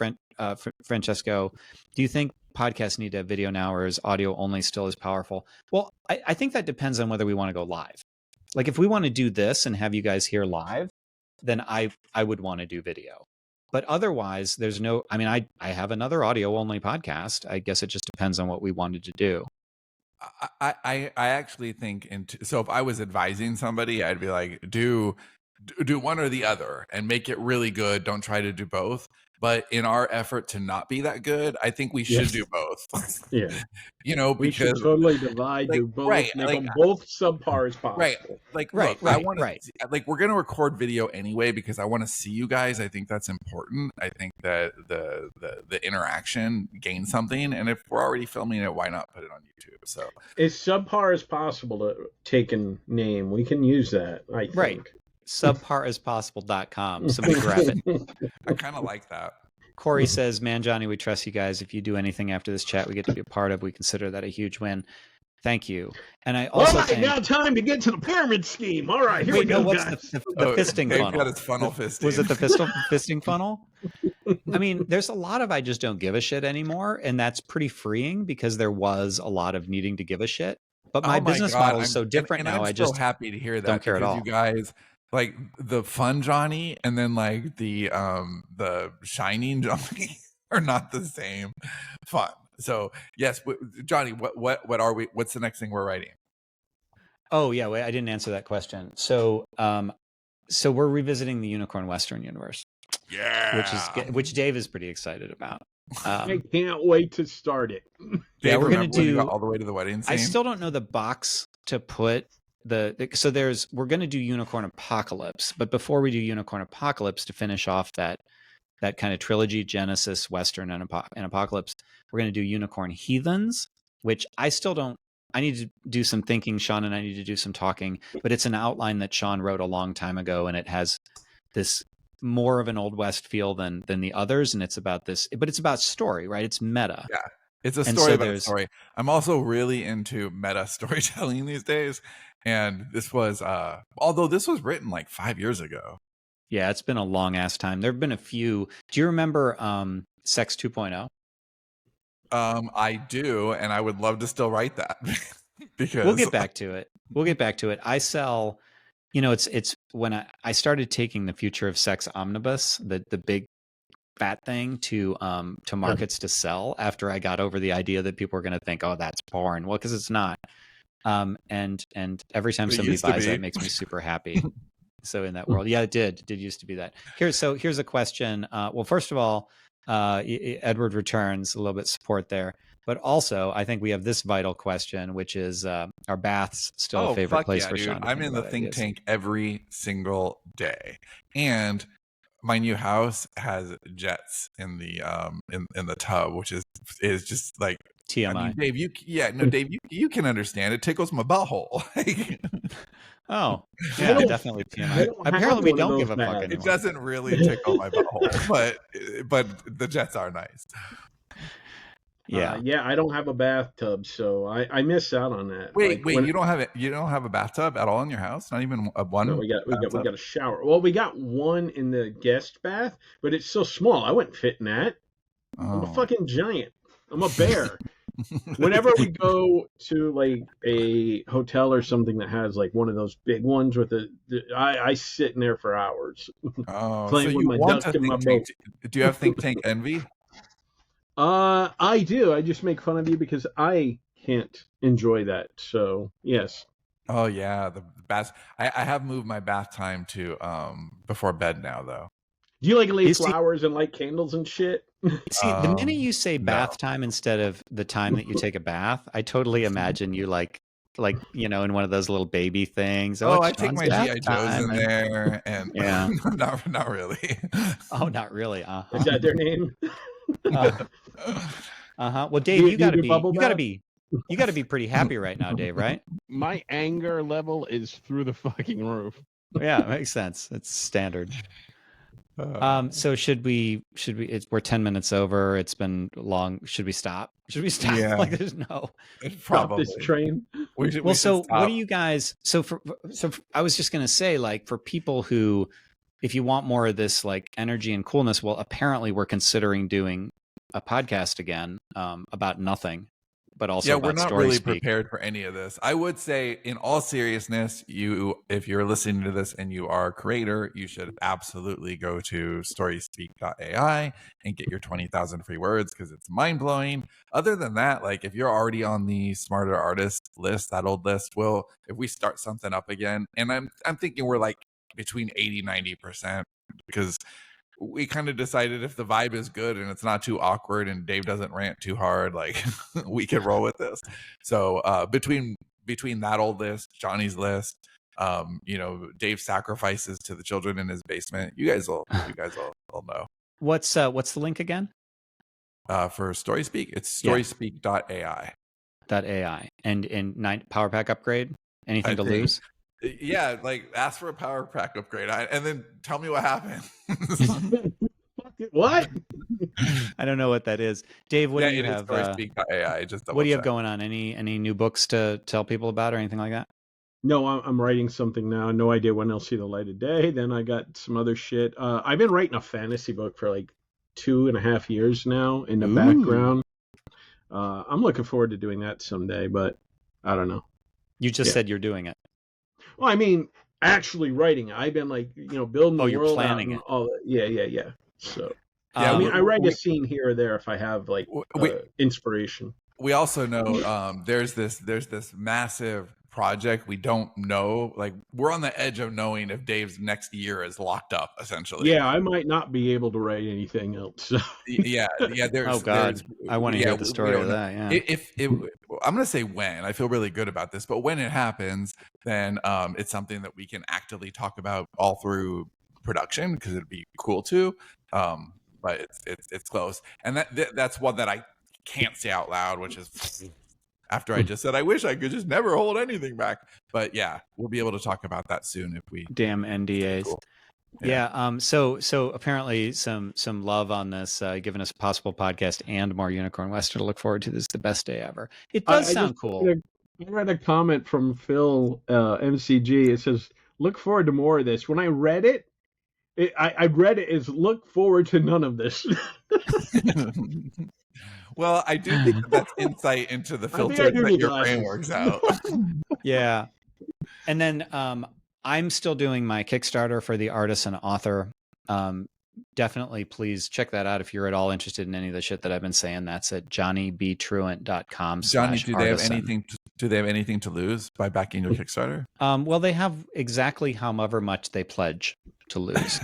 Francesco, do you think podcasts need to have video now, or is audio only still as powerful? Well, I think that depends on whether we want to go live. Like if we want to do this and have you guys here live, then I would want to do video. But otherwise, there's no, I mean, I have another audio only podcast. I guess it just depends on what we wanted to do. I actually think, so if I was advising somebody, I'd be like, do one or the other and make it really good. Don't try to do both. But in our effort to not be that good, I think we should do both. yeah, you know, we because should totally divide, like, do both, right, make like, them both subpar as possible. right, like Right, look, I right, want right. to like we're gonna record video anyway because I want to see you guys. I think that's important. I think that the interaction gains something, and if we're already filming it, why not put it on YouTube? So As subpar as possible to take a name. We can use that, I think. Right. Subparasapossible.com. Somebody grab it. I kind of like that. Corey says, man, Johnny, we trust you guys. If you do anything after this chat we get to be a part of, we consider that a huge win. Thank you. And I also think... now time to get to the pyramid scheme. All right, here we go, what's guys. the fisting Dave funnel? got his funnel fisting. Was it the fisting funnel? I mean, there's a lot of I just don't give a shit anymore. And that's pretty freeing because there was a lot of needing to give a shit. But my business model is so different now. I'm so happy to hear that. Don't care at all. You guys... like the fun Johnny and then like the shining Johnny are not the same fun. So yes, Johnny, what are we? What's the next thing we're writing? Oh yeah, wait, I didn't answer that question. So so we're revisiting the Unicorn Western universe. Yeah, which Dave is pretty excited about. I can't wait to start it. Yeah, we're going to do all the way to the wedding scene. I still don't know the box to put. We're going to do Unicorn Apocalypse, but before we do Unicorn Apocalypse, to finish off that kind of trilogy, Genesis, Western, and Apocalypse, we're going to do Unicorn Heathens, which I still don't. I need to do some thinking, Sean, and I need to do some talking. But it's an outline that Sean wrote a long time ago, and it has this more of an Old West feel than the others, and it's about this, but it's about story, right? It's meta. Yeah. It's a story about a story. I'm also really into meta storytelling these days. And this was, although this was written like 5 years ago. Yeah, it's been a long ass time. There have been a few. Do you remember Sex 2.0? I do. And I would love to still write that because we'll get back to it. I sell, it's when I started taking the Future of Sex Omnibus, the big fat thing to markets to sell after I got over the idea that people were going to think, oh, that's porn. Well, because it's not. And every time somebody buys it makes me super happy. So in that world, yeah, it did used to be that. Here's a question. Well, first of all, Edward returns, a little bit support there. But also, I think we have this vital question, which is, are baths still a favorite fuck place yeah, for dude. Sean? to I'm think in the about think ideas? tank every single day, and my new house has jets in the in the tub, which is just like, I TMI. mean, Dave, Dave, you can understand. It tickles my butthole. Like, Oh, I yeah, don't- definitely I TMI. don't have Apparently, we one of don't give those a fuck baths. it anymore. doesn't really tickle my butthole, but the jets are nice. Yeah. Yeah, I don't have a bathtub, so I miss out on that. Wait, Like, when you don't have a bathtub at all in your house? Not even a one? no, we got bathtub? a shower. Well, we got one in the guest bath, but it's so small. I wouldn't fit in that. I'm a Oh. fucking giant. I'm a bear. Whenever we go to like a hotel or something that has like one of those big ones with I sit in there for hours Oh, so playing with you my want duck to in my think boat. tank? Do you have think tank envy? I do. I just make fun of you because I can't enjoy that. So yes. Oh yeah, the bath. I have moved my bath time to before bed now though. Do you like lay You see- flowers and light candles and shit? See, the minute you say no. bath time instead of the time that you take a bath, I totally imagine you like in one of those little baby things. Oh, I it's take Sean's my bath GI Joes time, in and- there, and Yeah. not really. Oh, not really. Is that their name? Well, Dave, Do you got to do be bubble bath? you got to be pretty happy right now, Dave, right? My anger level is through the fucking roof. Yeah, it makes sense. It's standard. So should we we're 10 minutes over. It's been long. Should we stop? Yeah. Like there's no. Stop Probably. this train. We should, Well, we should so what stop. do you guys I was just going to say, like, for people who, if you want more of this like energy and coolness, well, apparently we're considering doing a podcast again about nothing, but also Yeah, about we're not story really speak. prepared for any of this. I would say, in all seriousness, if you're listening to this and you are a creator, you should absolutely go to storyspeak.ai and get your 20,000 free words, because it's mind blowing. Other than that, like, if you're already on the Smarter Artist list, that old list, well, if we start something up again, and I'm thinking we're like between 80-90%, because we kind of decided if the vibe is good and it's not too awkward and Dave doesn't rant too hard, like, we can roll with this. So between that old list, Johnny's list, Dave's sacrifices to the children in his basement, you guys will know. What's the link again? For StorySpeak, it's Yeah. storyspeak.ai. .ai and Power Pack upgrade. Anything I to think- lose? Yeah, like, ask for a power pack upgrade, and then tell me what happened. What? I don't know what that is. Dave, what Yeah, do you it is have? storyspeak.ai. Just What do you have double-check. going on? Any new books to tell people about or anything like that? No, I'm writing something now. No idea when I'll see the light of day. Then I got some other shit. I've been writing a fantasy book for like 2.5 years now in the Ooh. background. I'm looking forward to doing that someday, but I don't know. You just Yeah. said you're doing it. Well, I mean, actually writing it. I've been like, building the Oh, you're world planning out and it. all that. Yeah. So, Yeah, I mean, I write we- a scene here or there if I have like we- inspiration. We also know there's this massive project we don't know. Like, we're on the edge of knowing if Dave's next year is locked up, essentially. Yeah, I might not be able to write anything else. yeah. There's, Oh God, I want to hear the we story don't of know. that. Yeah. If I'm going to say when, I feel really good about this, but when it happens, then it's something that we can actively talk about all through production, because it'd be cool too. But it's close, and that's one that I can't say out loud, which is after I just said I wish I could just never hold anything back. But yeah, we'll be able to talk about that soon if we. Damn NDAs. Cool. Yeah. So apparently some love on this, giving us a possible podcast and more Unicorn Western to look forward to. This is the best day ever. It does I sound just cool. I read a comment from Phil MCG. It says, "Look forward to more of this." When I read it, I read it as "Look forward to none of this." Well, I do think that's insight into the I think I filter do that need your brain glasses. works out. Yeah. And then I'm still doing my Kickstarter for the artist and author. Definitely please check that out if you're at all interested in any of the shit that I've been saying. That's at johnnybtruant.com. Johnny, do they have anything to lose by backing your Kickstarter? Well, they have exactly however much they pledge. to lose.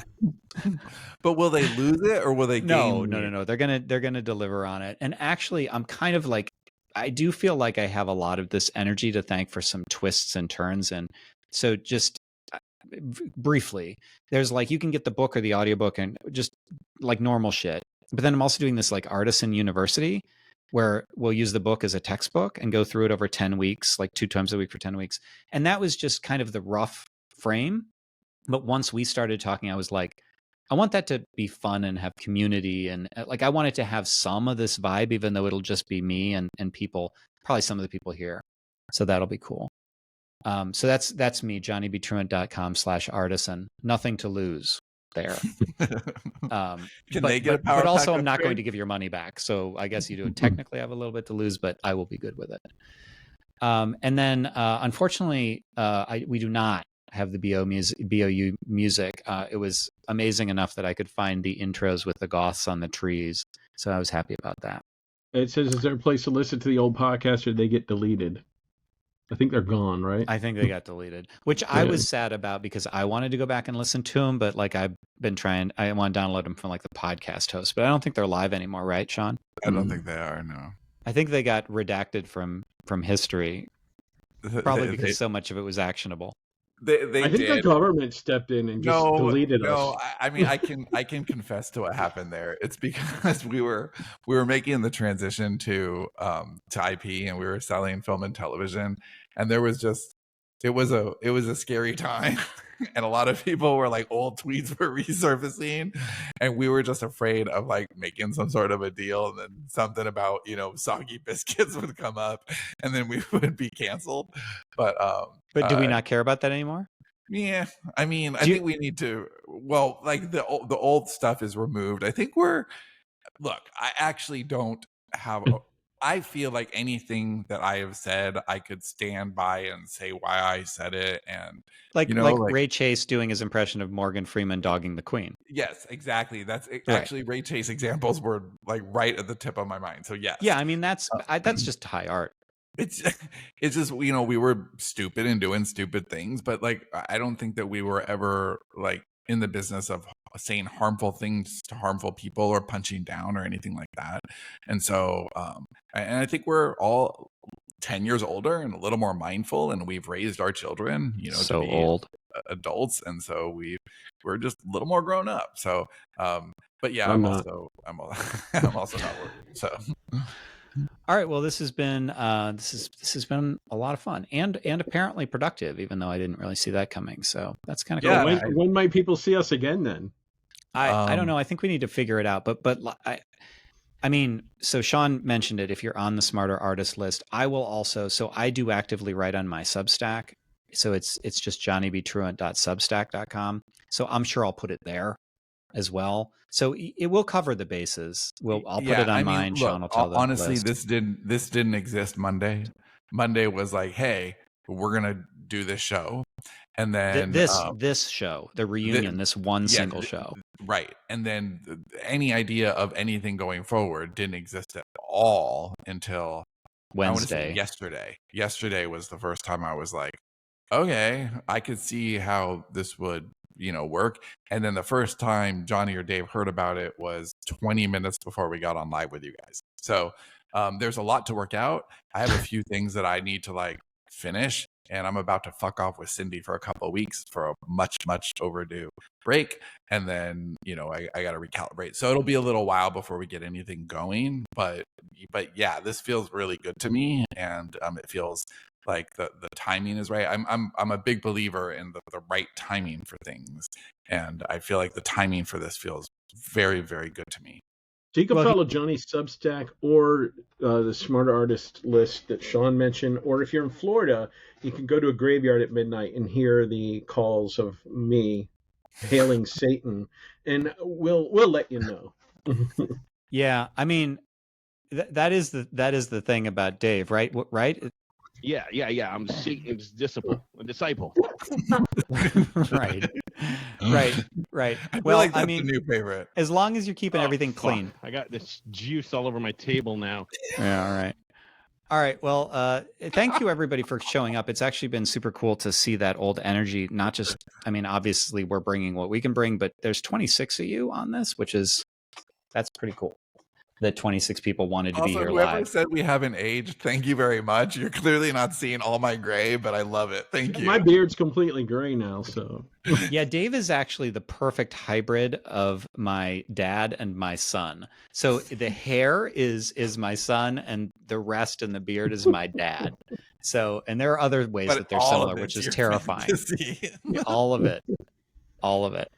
But will they lose it or will they gain? No. They're gonna deliver on it. And actually, I'm kind of like, I do feel like I have a lot of this energy to thank for some twists and turns. And so just briefly, there's like, you can get the book or the audiobook and just like normal shit. But then I'm also doing this like Artisan University, where we'll use the book as a textbook and go through it over 10 weeks, like 2 times a week for 10 weeks. And that was just kind of the rough frame. But once we started talking, I was like, I want that to be fun and have community. And like, I want it to have some of this vibe, even though it'll just be me and people, probably some of the people here. So that'll be cool. So that's me, johnnybtruant.com/artisan. Nothing to lose there. Can they get a power but also pack I'm not upgrade? going to give your money back. So I guess you do technically have a little bit to lose, but I will be good with it. And then unfortunately, we do not have the BOU music. It was amazing enough that I could find the intros with the goths on the trees. So I was happy about that. It says, is there a place to listen to the old podcast or they get deleted? I think they're gone, right? I think they got deleted, which I was sad about because I wanted to go back and listen to them, but like I've been trying, I want to download them from like the podcast host, but I don't think they're live anymore, right, Sean? I don't think they are. No. I think they got redacted from history, probably because so much of it was actionable. They I think did. the government stepped in and just deleted us. No, I mean I can confess to what happened there. It's because we were making the transition to IP, and we were selling film and television, and there was just it was a scary time. And a lot of people were like, old tweets were resurfacing, and we were just afraid of like making some sort of a deal, and then something about, you know, soggy biscuits would come up, and then we would be canceled. But do we not care about that anymore? Yeah, I mean, I think we need to. Well, like the old stuff is removed. I think look, I actually don't have. I feel like anything that I have said, I could stand by and say why I said it, and like, you know, like Ray Chase doing his impression of Morgan Freeman dogging the Queen. Yes, exactly. That's actually Ray Chase examples were like right at the tip of my mind. So yes. Yeah, I mean that's just high art. It's just, you know, we were stupid and doing stupid things, but like I don't think that we were ever like in the business of saying harmful things to harmful people or punching down or anything like that. And so and I think we're all 10 years older and a little more mindful, and we've raised our children, you know, so to be old adults, and so we're just a little more grown up. So but yeah, I'm also not worried. So all right, well, this has been a lot of fun and apparently productive, even though I didn't really see that coming. So that's kind of cool. Yeah, when might people see us again then? I don't know. I think we need to figure it out. But I mean, so Sean mentioned it. If you're on the Smarter Artist list, I will also. So I do actively write on my Substack. So it's just johnnybtruant.substack.com. So I'm sure I'll put it there as well. So it will cover the bases. I'll put it on mine. Look, Sean will tell the honestly, list. this didn't exist Monday. Monday was like, hey, we're gonna do this show, and then this show, the reunion, this one single show, right? And then any idea of anything going forward didn't exist at all until Wednesday. Yesterday was the first time I was like, okay, I could see how this would, you know, work. And then the first time Johnny or Dave heard about it was 20 minutes before we got on live with you guys. So there's a lot to work out. I have a few things that I need to like finish, and I'm about to fuck off with Cindy for a couple of weeks for a much overdue break, and then, you know, I got to recalibrate. So it'll be a little while before we get anything going, but yeah, this feels really good to me, and it feels like the timing is right. I'm a big believer in the right timing for things, and I feel like the timing for this feels very, very good to me. So you can follow Johnny's Substack or the Smarter Artist list that Sean mentioned, or if you're in Florida, you can go to a graveyard at midnight and hear the calls of me hailing Satan, and we'll let you know. Yeah, I mean, that is the thing about Dave, right? Right? Yeah. I'm Satan's disciple. Right. Well, like, I mean, the new favorite. As long as you're keeping everything clean. I got this juice all over my table now. Yeah, all right. All right. Well, thank you everybody for showing up. It's actually been super cool to see that old energy. Not just, I mean, obviously we're bringing what we can bring, but there's 26 of you on this, that's pretty cool. That 26 people wanted to be Also, here whoever live. said we haven't aged, thank you very much. You're clearly not seeing all my gray, but I love it. Thank you. My beard's completely gray now, so. Yeah, Dave is actually the perfect hybrid of my dad and my son. So the hair is my son, and the rest and the beard is my dad. So, and there are other ways But that they're all similar, of which it's is your terrifying. fantasy. All of it. All of it.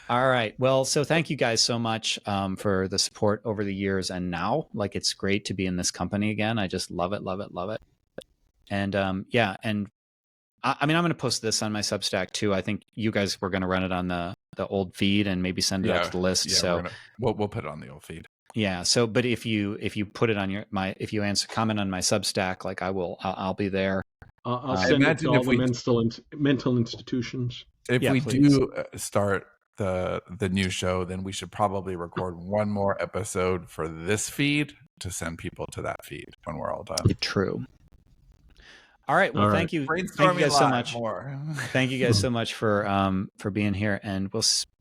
All right. Well, so thank you guys so much for the support over the years and now. Like, it's great to be in this company again. I just love it, love it, love it. And yeah, and I mean, I'm going to post this on my Substack too. I think you guys were going to run it on the old feed and maybe send it out to the list. Yeah, so we'll put it on the old feed. yeah. So, but if you put it on if you comment on my Substack, like I'll be there. I'll send it to all the mental institutions. If Yeah, we please. do start the new show, then we should probably record one more episode for this feed to send people to that feed when we're all done. True. All right. Well, thank you. Thank you guys so much. Thank you guys so much for being here, and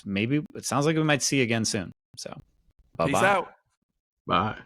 maybe it sounds like we might see you again soon. So, bye-bye. Peace out. Bye.